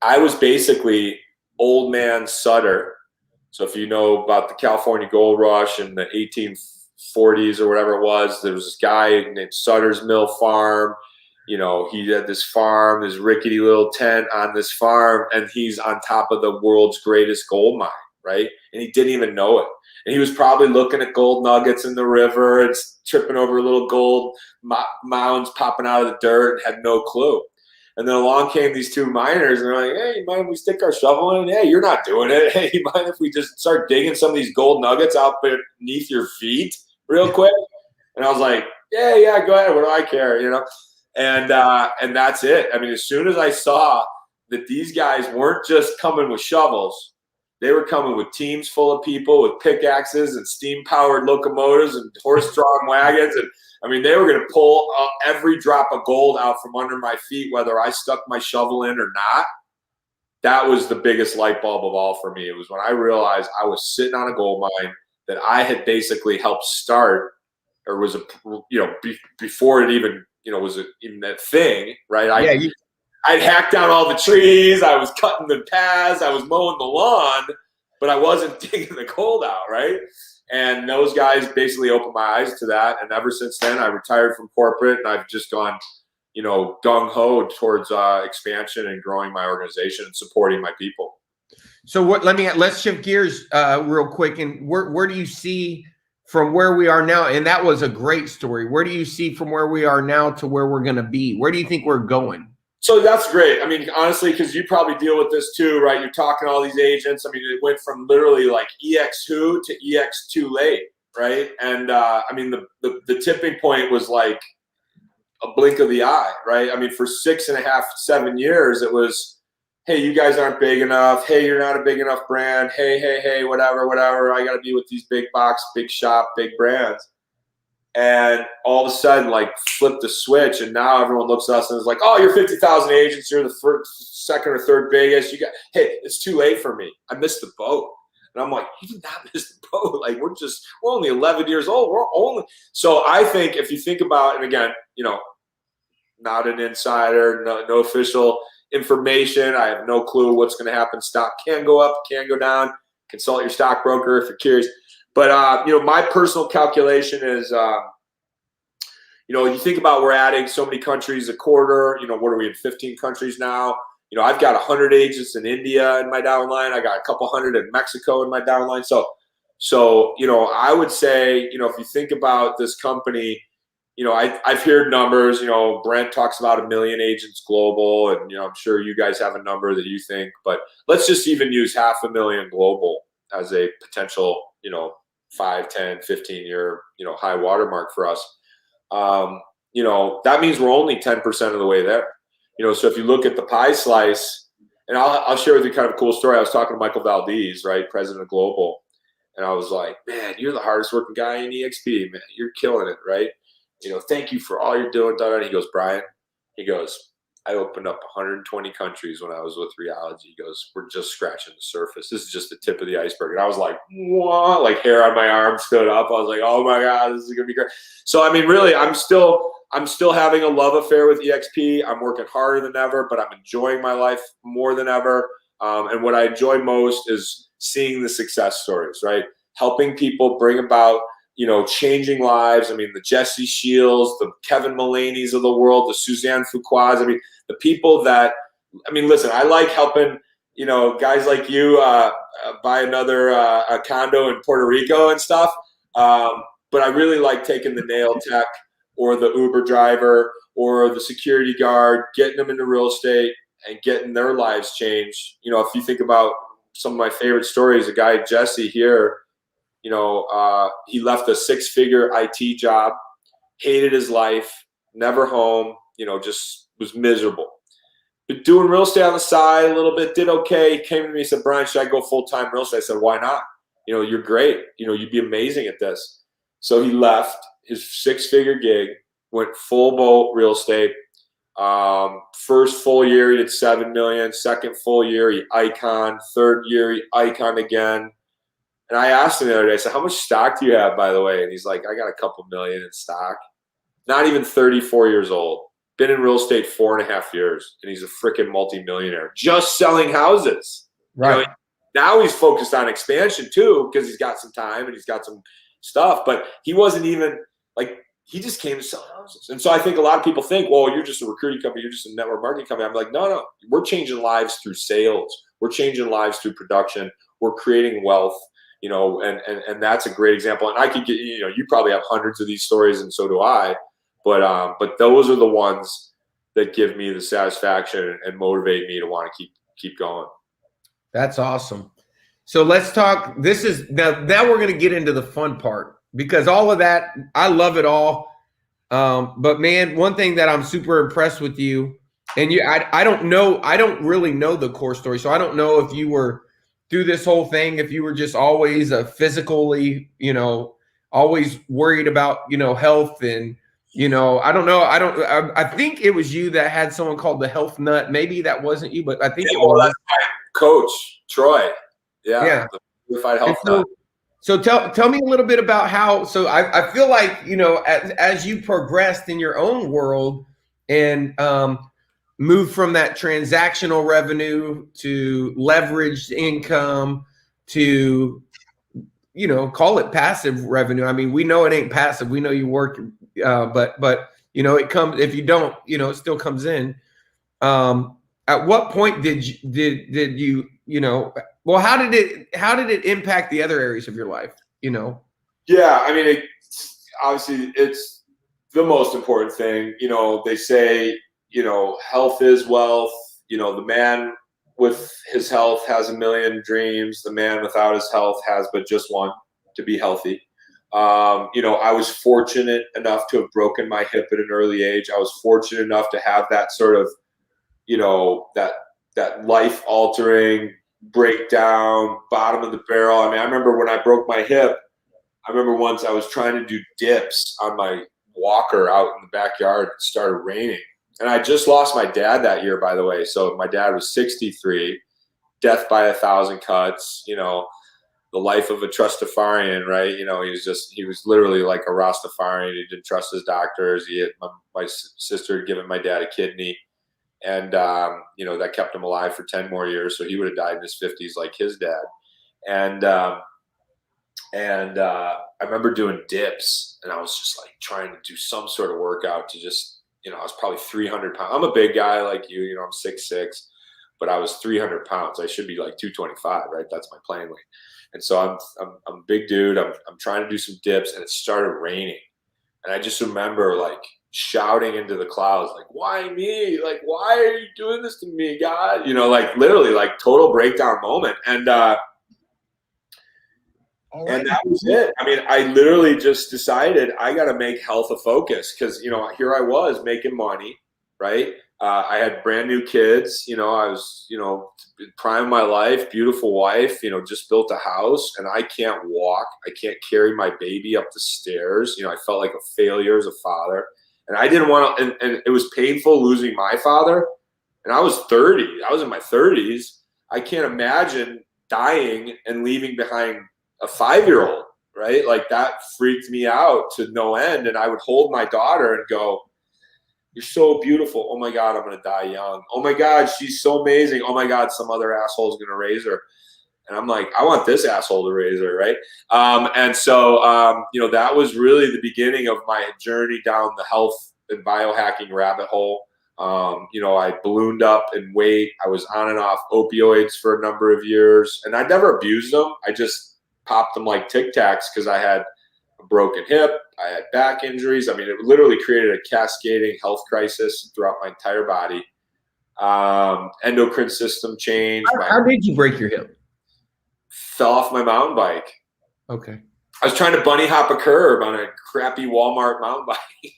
I was basically old man Sutter. So if you know about the California gold rush in the 1840s or whatever it was, there was this guy named Sutter's Mill Farm. You know, he had this farm, this rickety little tent on this farm, and he's on top of the world's greatest gold mine. Right? And he didn't even know it. And he was probably looking at gold nuggets in the river and tripping over little gold mounds popping out of the dirt and had no clue. And then along came these two miners, and they're like, hey, you mind if we stick our shovel in? Hey, you're not doing it. Hey, you mind if we just start digging some of these gold nuggets out beneath your feet real quick? And I was like, yeah, go ahead. What do I care? You know? And that's it. I mean, as soon as I saw that these guys weren't just coming with shovels, they were coming with teams full of people with pickaxes and steam-powered locomotives and horse-drawn wagons. And, I mean, they were going to pull every drop of gold out from under my feet, whether I stuck my shovel in or not. That was the biggest light bulb of all for me. It was when I realized I was sitting on a gold mine that I had basically helped start, or was, before it even, was even that thing, right? I'd hacked down all the trees. I was cutting the paths. I was mowing the lawn, but I wasn't digging the cold out, right? And those guys basically opened my eyes to that. And ever since then, I retired from corporate, and I've just gone, gung-ho towards expansion and growing my organization and supporting my people. So let's shift gears real quick. And where do you see from where we are now? And that was a great story. Where do you see from where we are now to where we're going to be? Where do you think we're going? So that's great. I mean, honestly, because you probably deal with this too, right? You're talking to all these agents. I mean, it went from literally like EX who to EX too late, right? And I mean, the tipping point was like a blink of the eye, right? I mean, for 6.5, 7 years, it was, hey, you guys aren't big enough. Hey, you're not a big enough brand. Hey, whatever. I got to be with these big box, big shop, big brands. And all of a sudden, like, flip the switch, and now everyone looks at us and is like, "Oh, you're 50,000 agents. You're the first, second, or third biggest. Hey, it's too late for me. I missed the boat." And I'm like, "You did not miss the boat. Like, we're only 11 years old. So I think if you think about, and again, not an insider, no official information. I have no clue what's going to happen. Stock can go up, can go down. Consult your stockbroker if you're curious." But, my personal calculation is, you think about we're adding so many countries a quarter. What are we in 15 countries now? I've got 100 agents in India in my downline. I got a couple hundred in Mexico in my downline. So I would say, if you think about this company, I've heard numbers. Brent talks about 1 million agents global, and, I'm sure you guys have a number that you think. But let's just even use 500,000 global as a potential, 5, 10, 15-year, high watermark for us. That means we're only 10% of the way there. So if you look at the pie slice, and I'll share with you kind of a cool story. I was talking to Michael Valdez, right, president of Global, and I was like, "Man, you're the hardest working guy in EXP, man. You're killing it, right? Thank you for all you're doing." And he goes, "Brian," he goes, "I opened up 120 countries when I was with Reality." He goes, "We're just scratching the surface. This is just the tip of the iceberg." And I was like, "What?" Like, hair on my arm stood up. I was like, "Oh my God, this is gonna be great." So I mean, really, I'm still having a love affair with EXP. I'm working harder than ever, but I'm enjoying my life more than ever. And what I enjoy most is seeing the success stories, right? Helping people bring about, changing lives. I mean, the Jesse Shields, the Kevin Mullaney's of the world, the Suzanne Fuquas. I mean, the people that, listen, I like helping, guys like you buy another a condo in Puerto Rico and stuff. But I really like taking the nail tech or the Uber driver or the security guard, getting them into real estate and getting their lives changed. If you think about some of my favorite stories, a guy, Jesse here, he left a 6-figure IT job, hated his life, never home, just was miserable. But doing real estate on the side a little bit, did okay. He came to me and said, "Brian, should I go full-time real estate?" I said, "Why not? You're great. You'd be amazing at this." So he left his 6-figure gig, went full boat real estate. First full year, he did 7 million. Second full year, he icon. Third year, he icon again. And I asked him the other day, I said, "How much stock do you have, by the way?" And he's like, "I got a couple million in stock." Not even 34 years old. Been in real estate 4.5 years. And he's a freaking multimillionaire just selling houses. Right. Now he's focused on expansion too, because he's got some time and he's got some stuff. But he wasn't even like, he just came to sell houses. And so I think a lot of people think, well, you're just a recruiting company, you're just a network marketing company. I'm like, no, we're changing lives through sales. We're changing lives through production. We're creating wealth, and that's a great example. And I could get, you probably have hundreds of these stories, and so do I. But those are the ones that give me the satisfaction and motivate me to want to keep going. That's awesome. So let's talk. This is now we're going to get into the fun part, because all of that, I love it all. But man, one thing that I'm super impressed with you, and I don't really know the core story. So I don't know if you were through this whole thing, if you were just always physically, always worried about, health and, I don't know. I think it was you that had someone called the health nut. Maybe that wasn't you, but I think it was. That's my coach, Troy. Yeah. The Unified Health Nut. So tell me a little bit about how. So I feel like, as you progressed in your own world, and move from that transactional revenue to leveraged income to, you know, call it passive revenue. I mean, we know it ain't passive. We know you work, but you know, it comes, if you don't, you know, it still comes in. At what point did you, you know, well, how did it impact the other areas of your life, you know? Yeah, I mean, obviously it's the most important thing. You know, they say, you know, health is wealth. You know, the man with his health has a million dreams. The man without his health has but just one, to be healthy. You know, I was fortunate enough to have broken my hip at an early age. I was fortunate enough to have that sort of, you know, that life-altering breakdown, bottom of the barrel. I mean, I remember when I broke my hip, I remember once I was trying to do dips on my walker out in the backyard. It started raining. And I just lost my dad that year, by the way. So my dad was 63, death by 1,000 cuts, you know, the life of a Trustafarian, right? You know, he was literally like a Rastafarian. He didn't trust his doctors. My sister had given my dad a kidney. And, you know, that kept him alive for 10 more years. So he would have died in his 50s like his dad. And I remember doing dips, and I was just like trying to do some sort of workout to just, you know, I was probably 300 pounds. I'm a big guy like you know, I'm 6'6", but I was 300 pounds. I should be like 225, right? That's my playing weight. And so I'm a big dude. I'm trying to do some dips, and it started raining. And I just remember like shouting into the clouds, like, why me? Like, why are you doing this to me, God? You know, like literally like total breakdown moment. And that was it. I mean, I literally just decided I got to make health a focus because, you know, here I was making money, right? I had brand new kids, you know, I was, you know, prime of my life, beautiful wife, you know, just built a house, and I can't walk. I can't carry my baby up the stairs. You know, I felt like a failure as a father, and I didn't want to, and it was painful losing my father. And I was 30, I was in my 30s. I can't imagine dying and leaving behind a 5-year-old, right? Like that freaked me out to no end. And I would hold my daughter and go, you're so beautiful. Oh my God, I'm going to die young. Oh my God, she's so amazing. Oh my God, some other asshole is going to raise her. And I'm like, I want this asshole to raise her, right? And so, you know, that was really the beginning of my journey down the health and biohacking rabbit hole. You know, I ballooned up in weight. I was on and off opioids for a number of years, and I never abused them. I just popped them like Tic Tacs because I had a broken hip. I had back injuries. I mean, it literally created a cascading health crisis throughout my entire body. Endocrine system changed. How did you break your hip? Fell off my mountain bike. Okay. I was trying to bunny hop a curb on a crappy Walmart mountain bike.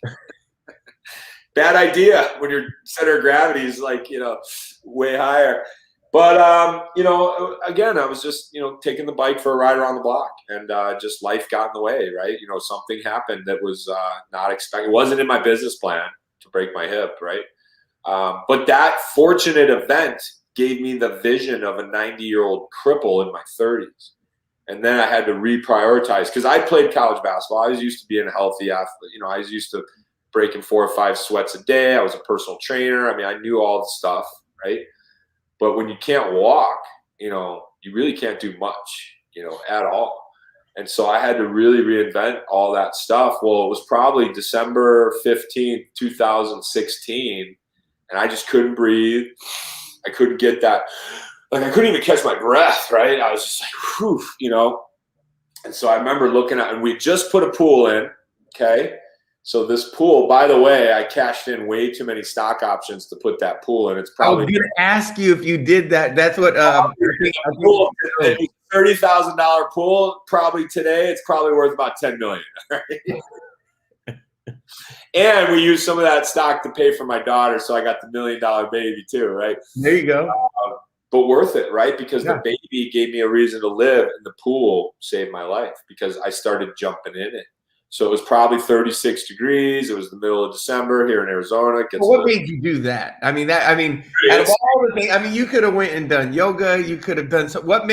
Bad idea when your center of gravity is like, you know, way higher. But, you know, again, I was just, you know, taking the bike for a ride around the block, and just life got in the way, right? You know, something happened that was not expected. It wasn't in my business plan to break my hip, right? But that fortunate event gave me the vision of a 90-year-old cripple in my 30s. And then I had to reprioritize because I played college basketball. I was used to being a healthy athlete. You know, I was used to breaking 4 or 5 sweats a day. I was a personal trainer. I mean, I knew all the stuff, right? But when you can't walk, you know, you really can't do much, you know, at all. And so I had to really reinvent all that stuff. Well, it was probably December 15th, 2016, and I just couldn't breathe. I couldn't get that. Like, I couldn't even catch my breath, right? I was just like, whew, you know. And so I remember looking at, and we just put a pool in, okay? So this pool, by the way, I cashed in way too many stock options to put that pool in. It's probably. I was going to ask you if you did that. That's what. Pool, $30,000 pool. Probably today, it's probably worth about $10 million. Right? And we used some of that stock to pay for my daughter, so I got the $1 million baby too, right? There you go. But worth it, right? Because the baby gave me a reason to live, and the pool saved my life because I started jumping in it. So it was probably 36 degrees. It was the middle of December here in Arizona. Well, what made you do that? I mean, out of all the things, I mean, you could have went and done yoga. You could have done some. What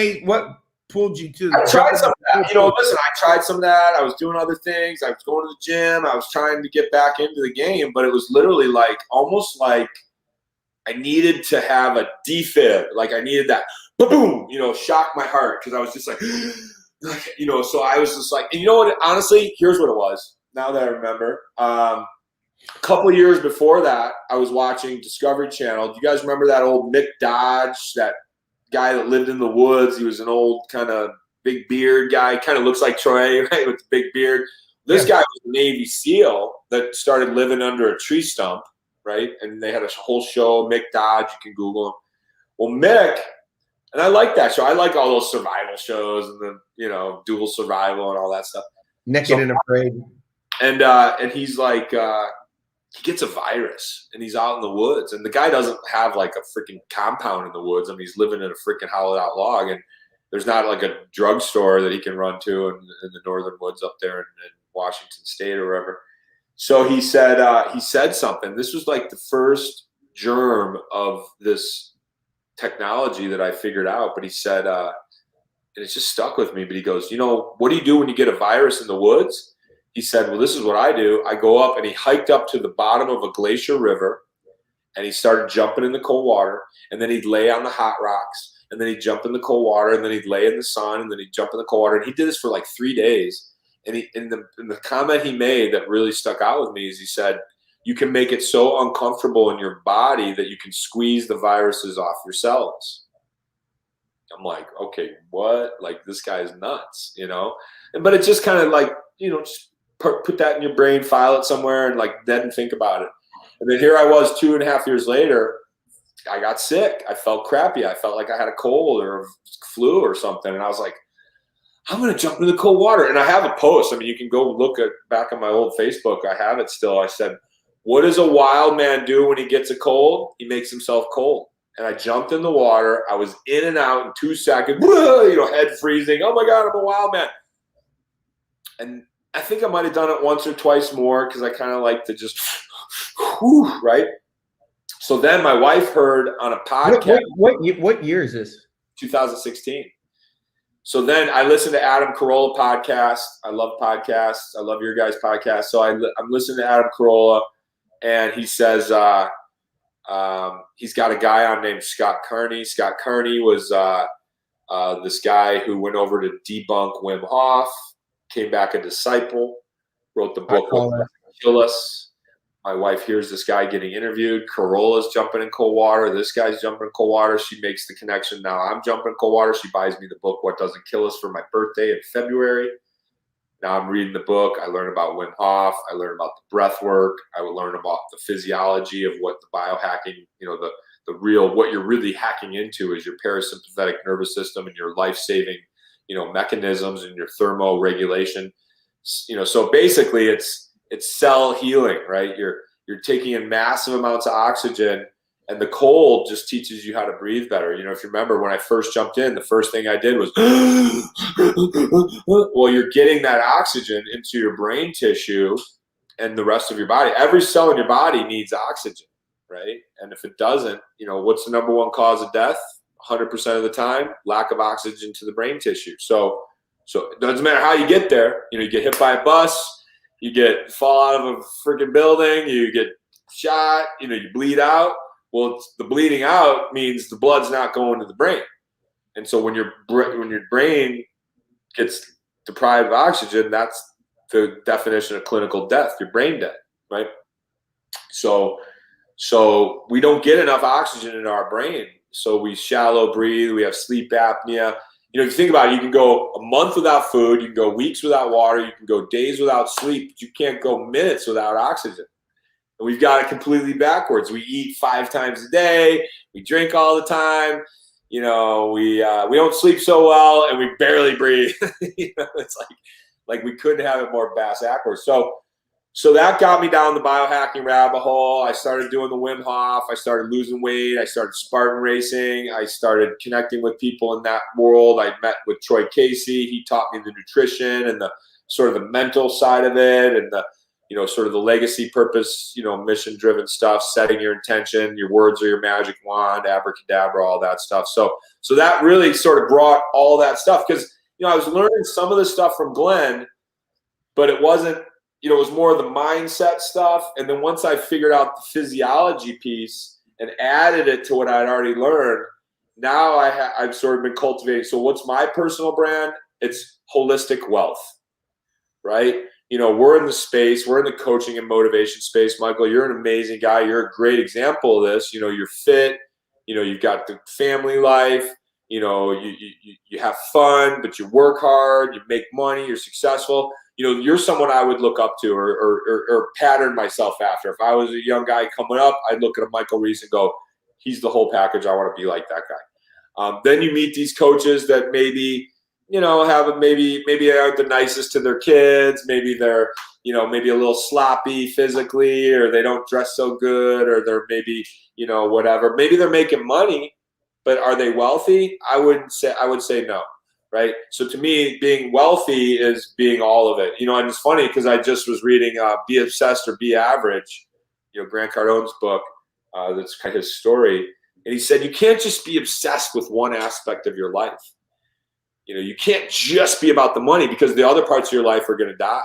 pulled you to? I tried some of that. You know, listen, I tried some of that. I was doing other things. I was going to the gym. I was trying to get back into the game, but it was literally like almost like I needed to have a defib. Like I needed that boom, shock my heart. Cause I was just like, so I was just like, and you know what, honestly, here's what it was. Now that I remember, a couple of years before that, I was watching Discovery Channel. Do you guys remember that old Mick Dodge, that guy that lived in the woods? He was an old kind of big beard guy, kind of looks like Troy, right, with the big beard. This guy was a Navy SEAL that started living under a tree stump, right? And they had a whole show, Mick Dodge. You can Google him. Well, Mick, and I like that show. I like all those survival shows and the, dual survival and all that stuff. Naked and Afraid. And he's like, he gets a virus and he's out in the woods. And the guy doesn't have like a freaking compound in the woods. I mean, he's living in a freaking hollowed out log. And there's not like a drugstore that he can run to in the northern woods up there in Washington State or wherever. So he said something. This was like the first germ of this technology that I figured out. But he said, and it's just stuck with me. But he goes, what do you do when you get a virus in the woods? He said, well, this is what I do. I go up, and he hiked up to the bottom of a glacier river, and he started jumping in the cold water, and then he'd lay on the hot rocks, and then he'd jump in the cold water, and then he'd lay in the sun, and then he'd jump in the cold water. And he did this for like 3 days. And the comment he made that really stuck out with me is he said, you can make it so uncomfortable in your body that you can squeeze the viruses off your cells. I'm like, okay, what? Like, this guy is nuts, But it's just kind of like, just put that in your brain, file it somewhere, and like then think about it. And then here I was 2.5 years later. I got sick. I felt crappy. I felt like I had a cold or a flu or something. And I was like, I'm going to jump into the cold water. And I have a post. I mean, you can go look back on my old Facebook. I have it still. I said, what does a wild man do when he gets a cold? He makes himself cold. And I jumped in the water. I was in and out in 2 seconds, head freezing. Oh my God, I'm a wild man. And I think I might have done it once or twice more because I kind of like to just, right? So then my wife heard on a podcast. What year is this? 2016. So then I listened to Adam Carolla podcast. I love podcasts. I love your guys' podcast. So I'm listening to Adam Carolla, and he says he's got a guy on named Scott Carney. Scott Carney was this guy who went over to debunk Wim Hof, came back a disciple, wrote the book What Doesn't Kill Us. My wife hears this guy getting interviewed. Carolla's jumping in cold water. This guy's jumping in cold water. She makes the connection. Now I'm jumping in cold water. She buys me the book, What Doesn't Kill Us, for my birthday in February. Now I'm reading the book. I learn about Wim Hof. I learn about the breath work. I will learn about the physiology of what the biohacking, the real, what you're really hacking into is your parasympathetic nervous system and your life-saving, mechanisms and your thermoregulation. So basically it's cell healing, right? You're taking in massive amounts of oxygen, and the cold just teaches you how to breathe better. If you remember when I first jumped in, the first thing I did was, well, you're getting that oxygen into your brain tissue and the rest of your body. Every cell in your body needs oxygen, right? And if it doesn't, what's the number one cause of death? 100% of the time, lack of oxygen to the brain tissue. So it doesn't matter how you get there. You get hit by a bus, you fall out of a freaking building, you get shot, you bleed out. Well, the bleeding out means the blood's not going to the brain. And so when your brain gets deprived of oxygen, that's the definition of clinical death. You're brain dead, right? So we don't get enough oxygen in our brain. So we shallow breathe, we have sleep apnea. If you think about it, you can go a month without food, you can go weeks without water, you can go days without sleep, but you can't go minutes without oxygen. And we've got it completely backwards. We eat 5 times a day, we drink all the time, we don't sleep so well, and we barely breathe. It's like we couldn't have it more backwards. So that got me down the biohacking rabbit hole. I started doing the Wim Hof. I started losing weight. I started Spartan racing. I started connecting with people in that world. I met with Troy Casey. He taught me the nutrition and the sort of the mental side of it, and the sort of the legacy purpose, mission-driven stuff, setting your intention, your words are your magic wand, abracadabra, all that stuff. So that really sort of brought all that stuff, because I was learning some of the stuff from Glenn, but it wasn't. It was more of the mindset stuff. And then once I figured out the physiology piece and added it to what I'd already learned, now I've sort of been cultivating. So what's my personal brand? It's holistic wealth, right? You know, we're in the space, we're in the coaching and motivation space. Michael, you're an amazing guy. You're a great example of this. You know, you're fit, you know, you've got the family life, you know, you have fun, but you work hard, you make money, you're successful. You know, you're someone I would look up to or pattern myself after. If I was a young guy coming up, I'd look at a Michael Reese and go, he's the whole package. I want to be like that guy. Then you meet these coaches that maybe, you know, maybe they aren't the nicest to their kids. Maybe they're, you know, maybe a little sloppy physically, or they don't dress so good, or they're maybe, you know, whatever. Maybe they're making money, but are they wealthy? I would say no, right? So to me, being wealthy is being all of it. You know, and it's funny because I just was reading Be Obsessed or Be Average, you know, Grant Cardone's book. That's kind of his story. And he said, you can't just be obsessed with one aspect of your life. You know, you can't just be about the money because the other parts of your life are going to die.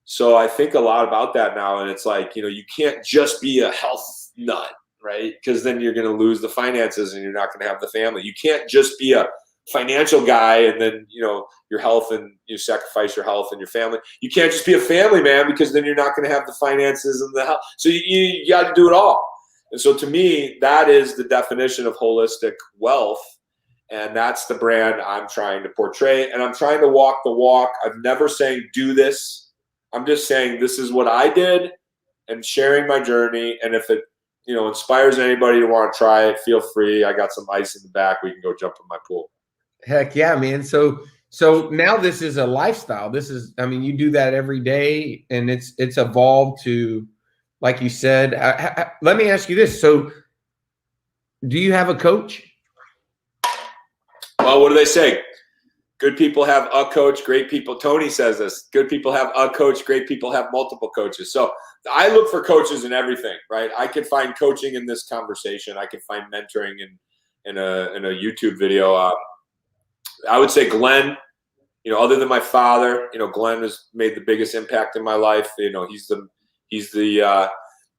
So I think a lot about that now. And it's like, you know, you can't just be a health nut, right? Because then you're going to lose the finances and you're not going to have the family. You can't just be a financial guy and then, you know, your health, and you sacrifice your health and your family. You can't just be a family man because then you're not going to have the finances and the health. So you got to do it all. And so to me, that is the definition of holistic wealth. And that's the brand I'm trying to portray. And I'm trying to walk the walk. I'm never saying do this. I'm just saying this is what I did and sharing my journey. And if it, you know, inspires anybody to want to try it, feel free. I got some ice in the back. We can go jump in my pool. Heck yeah, man. So now this is a lifestyle. This is, I mean, you do that every day, and it's evolved to, like you said, let me ask you this. So do you have a coach? Well, what do they say? Good people have a coach, great people. Tony says this. Good people have a coach, great people have multiple coaches. So I look for coaches in everything, right? I can find coaching in this conversation. I can find mentoring in a YouTube video. I would say Glenn, you know, other than my father, you know, Glenn has made the biggest impact in my life. You know, he's the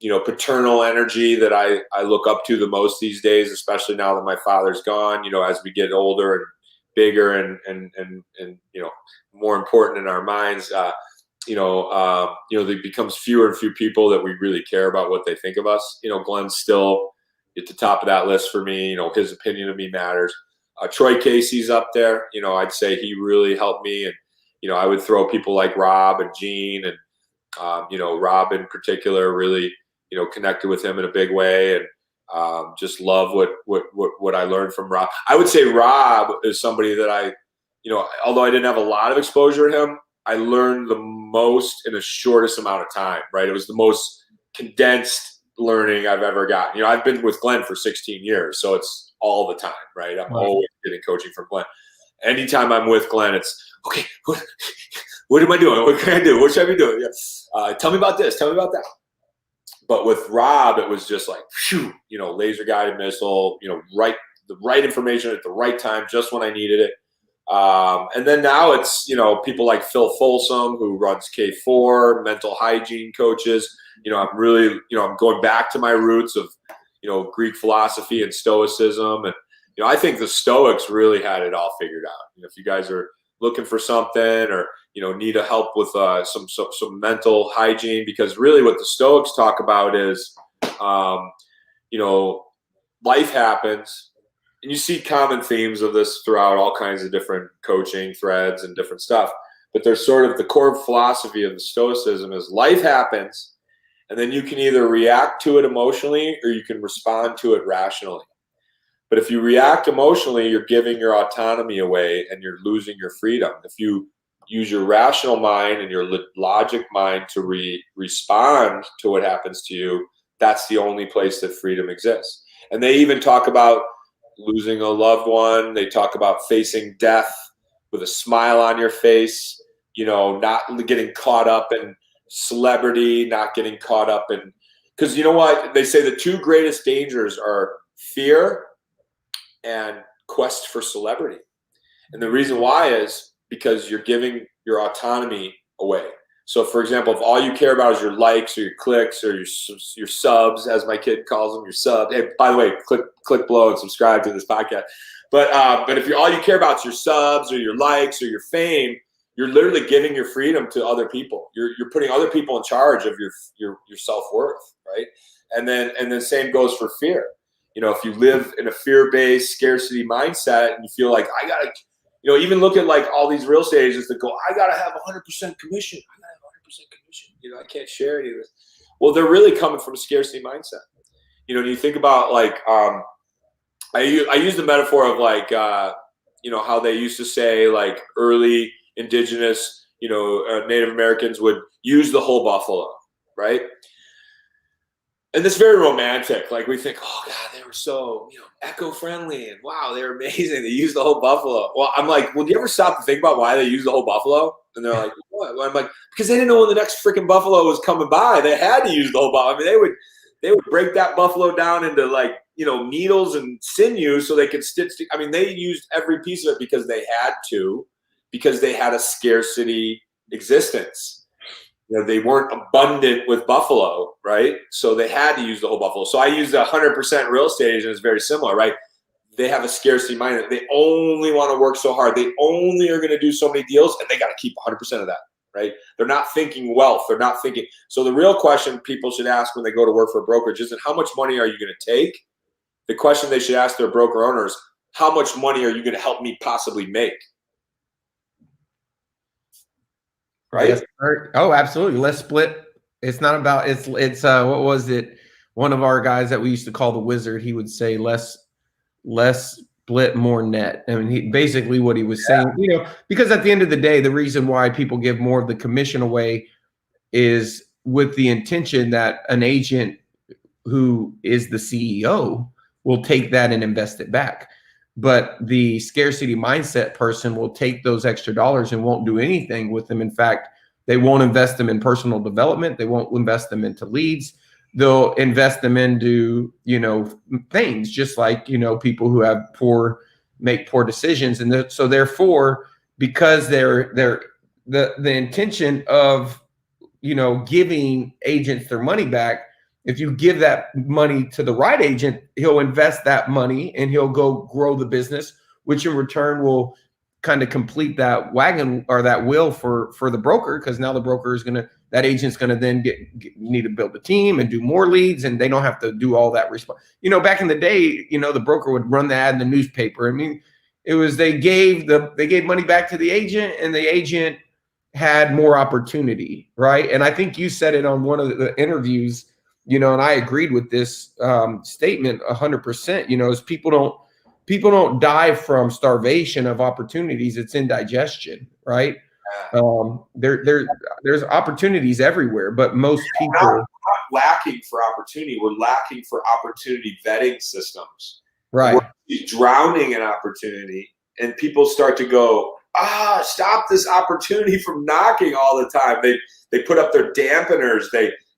you know, paternal energy that I look up to the most these days, especially now that my father's gone. You know, as we get older and bigger and you know, more important in our minds, you know, there becomes fewer and fewer people that we really care about what they think of us. You know, Glenn's still at the top of that list for me. You know, his opinion of me matters. Troy Casey's up there. You know, I'd say he really helped me. And, you know, I would throw people like Rob and Gene and, you know, Rob in particular really, you know, connected with him in a big way, and just love what I learned from Rob. I would say Rob is somebody that I, you know, although I didn't have a lot of exposure to him, I learned the most in the shortest amount of time, right? It was the most condensed learning I've ever gotten. You know, I've been with Glenn for 16 years, so it's all the time, right? I'm always getting coaching from Glenn. Anytime I'm with Glenn, it's, okay, what am I doing? What can I do? What should I be doing? Yeah. Tell me about this. Tell me about that. But with Rob, it was just like, phew, you know, laser guided missile, you know, the right information at the right time, just when I needed it. And then now it's, you know, people like Phil Folsom, who runs K4, mental hygiene coaches. You know, I'm really, you know, I'm going back to my roots of, you know, Greek philosophy and Stoicism. And, you know, I think the Stoics really had it all figured out. You know, if you guys are looking for something, or, you know, need a help with some mental hygiene, because really what the Stoics talk about is, you know, life happens, and you see common themes of this throughout all kinds of different coaching threads and different stuff. But there's sort of the core philosophy of the Stoicism is life happens, and then you can either react to it emotionally or you can respond to it rationally. But if you react emotionally, you're giving your autonomy away and you're losing your freedom. If you use your rational mind and your logic mind to respond to what happens to you, that's the only place that freedom exists. And they even talk about losing a loved one. They talk about facing death with a smile on your face, you know, not getting caught up in celebrity, not getting caught up in, because you know what? They say the two greatest dangers are fear and quest for celebrity. And the reason why is because you're giving your autonomy away. So for example, if all you care about is your likes or your clicks or your subs, as my kid calls them, your sub. Hey, by the way, click below and subscribe to this podcast. But if all you care about is your subs or your likes or your fame, you're literally giving your freedom to other people. You're putting other people in charge of your self-worth, right? And then same goes for fear. You know, if you live in a fear-based scarcity mindset and you feel like I gotta, you know, even look at like all these real estate agents that go, I gotta have 100% commission. I gotta have 100% commission. You know, I can't share any of this. Well, they're really coming from a scarcity mindset. You know, you think about like, I use the metaphor of like, you know, how they used to say like early indigenous, you know, Native Americans would use the whole buffalo, right? And it's very romantic. Like we think, oh God, they were so, you know, eco-friendly and wow, they're amazing. They used the whole buffalo. Well, I'm like, well, do you ever stop to think about why they used the whole buffalo? And they're like, what? Well, I'm like, because they didn't know when the next freaking buffalo was coming by. They had to use the whole buffalo. I mean, they would break that buffalo down into like, you know, needles and sinews so they could stitch. I mean, they used every piece of it because they had to, because they had a scarcity existence. You know, they weren't abundant with buffalo, right? So they had to use the whole buffalo. So I use the 100% real estate agent is very similar, right? They have a scarcity mind. They only want to work so hard. They only are going to do so many deals, and they got to keep 100% of that, right? They're not thinking wealth. They're not thinking. So the real question people should ask when they go to work for a brokerage isn't how much money are you going to take? The question they should ask their broker owners, how much money are you going to help me possibly make? Right? Yes, oh, absolutely. Let's split. It's not about it's what was it? One of our guys that we used to call the wizard, he would say less split, more net. I mean, basically what he was saying, you know, because at the end of the day, the reason why people give more of the commission away is with the intention that an agent who is the CEO will take that and invest it back. But the scarcity mindset person will take those extra dollars and won't do anything with them. In fact, they won't invest them in personal development. They won't invest them into leads. They'll invest them into, you know, things just like, you know, people who have make poor decisions. And so therefore, because the intention of, you know, giving agents their money back, if you give that money to the right agent, he'll invest that money and he'll go grow the business, which in return will kind of complete that wagon or that wheel for the broker, because now the broker is that agent's going to then need to build a team and do more leads, and they don't have to do all that response. You know, back in the day, you know, the broker would run the ad in the newspaper. I mean, it was they gave money back to the agent, and the agent had more opportunity, right? And I think you said it on one of the interviews. You know, and I agreed with this statement 100%. You know, is people don't die from starvation of opportunities. It's indigestion, right? There's opportunities everywhere, but most people we're not lacking for opportunity. We're lacking for opportunity vetting systems. Right. We're drowning in opportunity, and people start to go, stop this opportunity from knocking all the time. They put up their dampeners.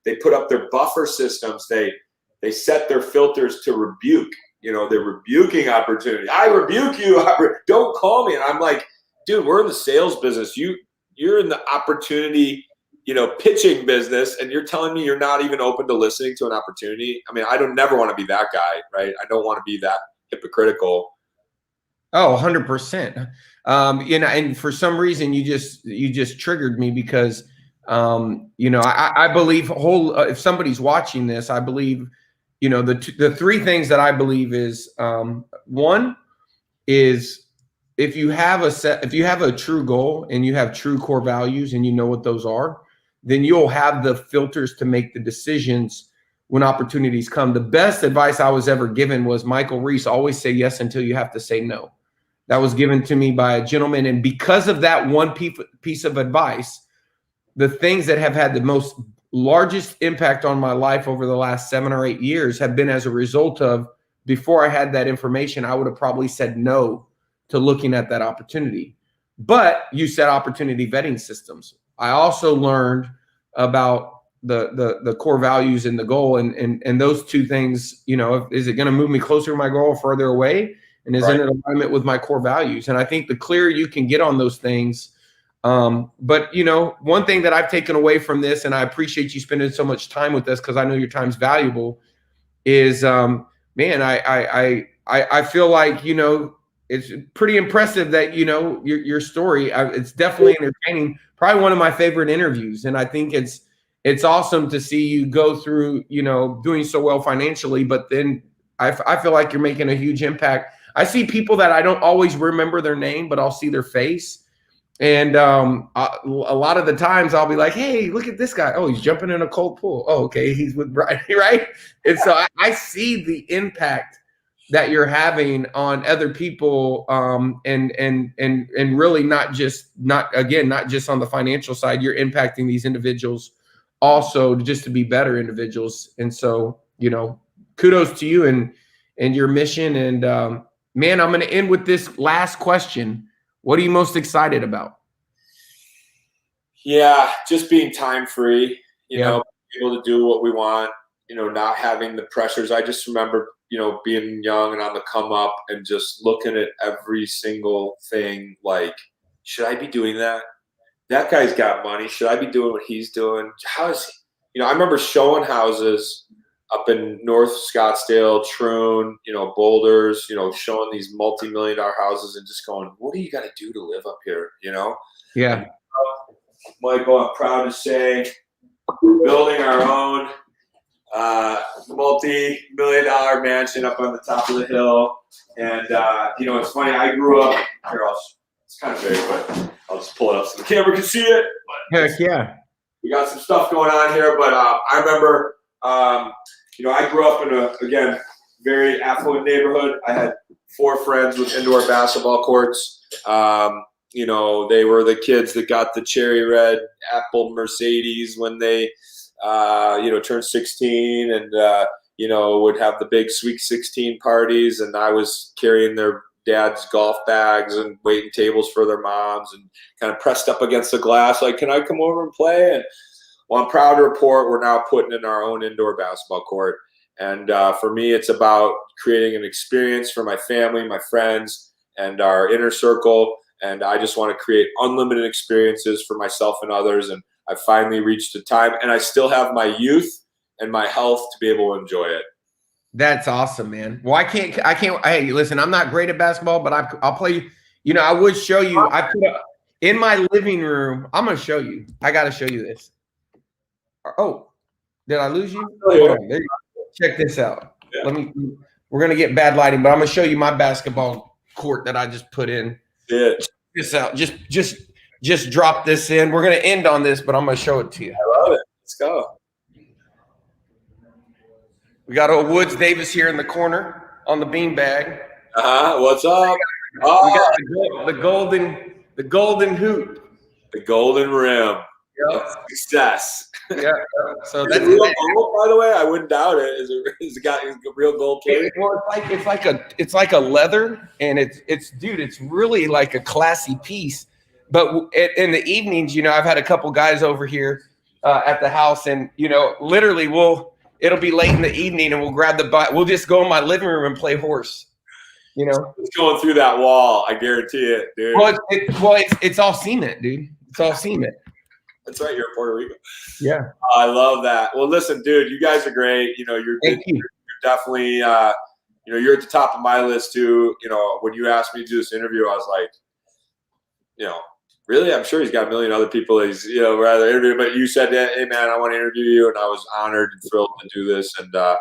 They put up their buffer systems. They set their filters to rebuke. You know, they're rebuking opportunity. I rebuke you. Don't call me. And I'm like, dude, we're in the sales business. You're in the opportunity, you know, pitching business, and you're telling me you're not even open to listening to an opportunity. I mean, I don't never want to be that guy, right? I don't want to be that hypocritical. Oh, 100%. You know, and for some reason you just triggered me because you know, I believe if somebody's watching this, I believe, you know, the three things that I believe is, one is if you have a true goal and you have true core values and you know what those are, then you'll have the filters to make the decisions when opportunities come. The best advice I was ever given was Michael Reese, always say yes until you have to say no. That was given to me by a gentleman. And because of that one piece of advice, the things that have had the largest impact on my life over the last 7 or 8 years have been as a result of, before I had that information, I would have probably said no to looking at that opportunity. But you said opportunity vetting systems. I also learned about the core values and the goal, and those two things, you know, is it going to move me closer to my goal or further away? And is it in alignment with my core values? And I think the clearer you can get on those things, But you know, one thing that I've taken away from this, and I appreciate you spending so much time with us because I know your time's valuable, is man, I feel like, you know, it's pretty impressive that, you know, your story. It's definitely entertaining. Probably one of my favorite interviews, and I think it's awesome to see you go through, you know, doing so well financially, but then I feel like you're making a huge impact. I see people that I don't always remember their name, but I'll see their face. And a lot of the times I'll be like, hey, look at this guy. Oh, he's jumping in a cold pool. Oh, okay. He's with Brian, right? And so I see the impact that you're having on other people, and really not just on the financial side. You're impacting these individuals also just to be better individuals. And so, you know, kudos to you and your mission. And man, I'm going to end with this last question. What are you most excited about? Yeah, just being time free, you know, able to do what we want, you know, not having the pressures. I just remember, you know, being young and on the come up and just looking at every single thing like, should I be doing that? That guy's got money. Should I be doing what he's doing? How is he? You know, I remember showing houses up in North Scottsdale, Troon, you know, Boulders, you know, showing these multi-million-dollar houses and just going, what do you got to do to live up here, you know? Yeah. And, Michael, I'm proud to say we're building our own multi-million-dollar mansion up on the top of the hill. And, you know, it's funny. I grew up here. It's kind of big, but I'll just pull it up so the camera can see it. But heck yeah. We got some stuff going on here. But I remember, you know, I grew up in a, again, very affluent neighborhood. I had 4 friends with indoor basketball courts. You know, they were the kids that got the cherry red Apple Mercedes when they, you know, turned 16 and, you know, would have the big Sweet 16 parties. And I was carrying their dad's golf bags and waiting tables for their moms and kind of pressed up against the glass, like, can I come over and play? And well, I'm proud to report we're now putting in our own indoor basketball court. And for me, it's about creating an experience for my family, my friends, and our inner circle. And I just want to create unlimited experiences for myself and others. And I finally reached a time, and I still have my youth and my health to be able to enjoy it. That's awesome, man. Well, I can't, hey, listen, I'm not great at basketball, but I'll play, you know, I would show you, I put up in my living room. I'm going to show you. I got to show you this. Oh, did I lose you? Hold on. There you go. Check this out. Yeah. We're going to get bad lighting, but I'm going to show you my basketball court that I just put in. Yeah. Check this out. Just drop this in. We're going to end on this, but I'm going to show it to you. I love it. Let's go. We got old Woods Davis here in the corner on the beanbag. What's up? We got the golden hoop. The golden rim. Yep. Success. Yeah. So that's real gold, by the way. I wouldn't doubt it. Is it got real gold plate? Well, it's like a leather, and it's really like a classy piece. But in the evenings, you know, I've had a couple guys over here at the house, and you know, literally, it'll be late in the evening, and we'll grab the bike. We'll just go in my living room and play horse. You know, it's going through that wall. I guarantee it, dude. Well, it's all cement, dude. It's all cement. That's right. You're in Puerto Rico. Yeah. I love that. Well, listen, dude, you guys are great. You know, you're definitely, you know, you're at the top of my list too. You know, when you asked me to do this interview, I was like, you know, really? I'm sure he's got a million other people he's, you know, rather interview. But you said, hey, man, I want to interview you. And I was honored and thrilled to do this. And, well,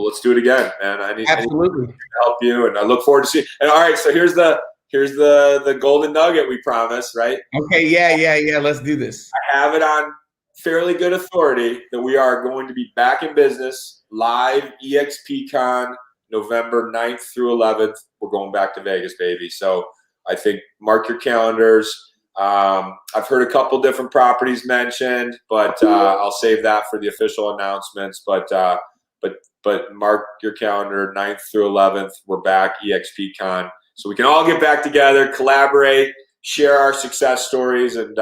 let's do it again, man. I need to help you. And I look forward to seeing. And all right, so here's the golden nugget we promised, right? Okay, yeah. Let's do this. I have it on fairly good authority that we are going to be back in business, live EXP Con, November 9th through 11th. We're going back to Vegas, baby. So I think mark your calendars. I've heard a couple different properties mentioned, but I'll save that for the official announcements. But mark your calendar, 9th through 11th. We're back, EXP Con. So we can all get back together, collaborate, share our success stories, and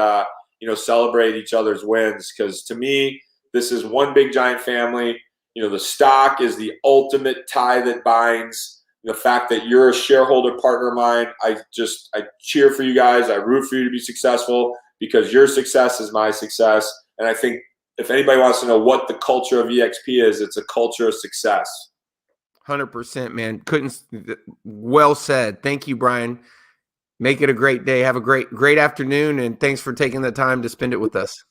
you know, celebrate each other's wins. Because to me, this is one big giant family. You know, the stock is the ultimate tie that binds. The fact that you're a shareholder partner of mine, I cheer for you guys. I root for you to be successful. because your success is my success. And I think if anybody wants to know what the culture of EXP is, it's a culture of success. 100%, man. Well said. Thank you, Brian. Make it a great day. Have a great afternoon, and thanks for taking the time to spend it with us.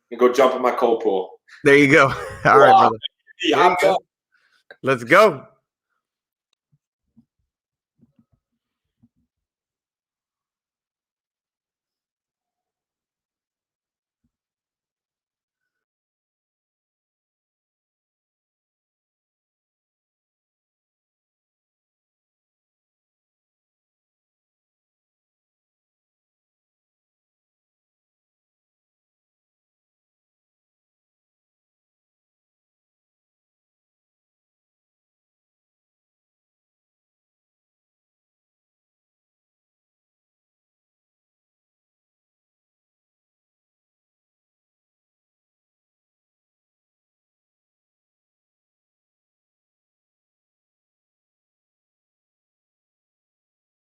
And go jump in my cold pool. There you go. All right, brother. There you go. Let's go.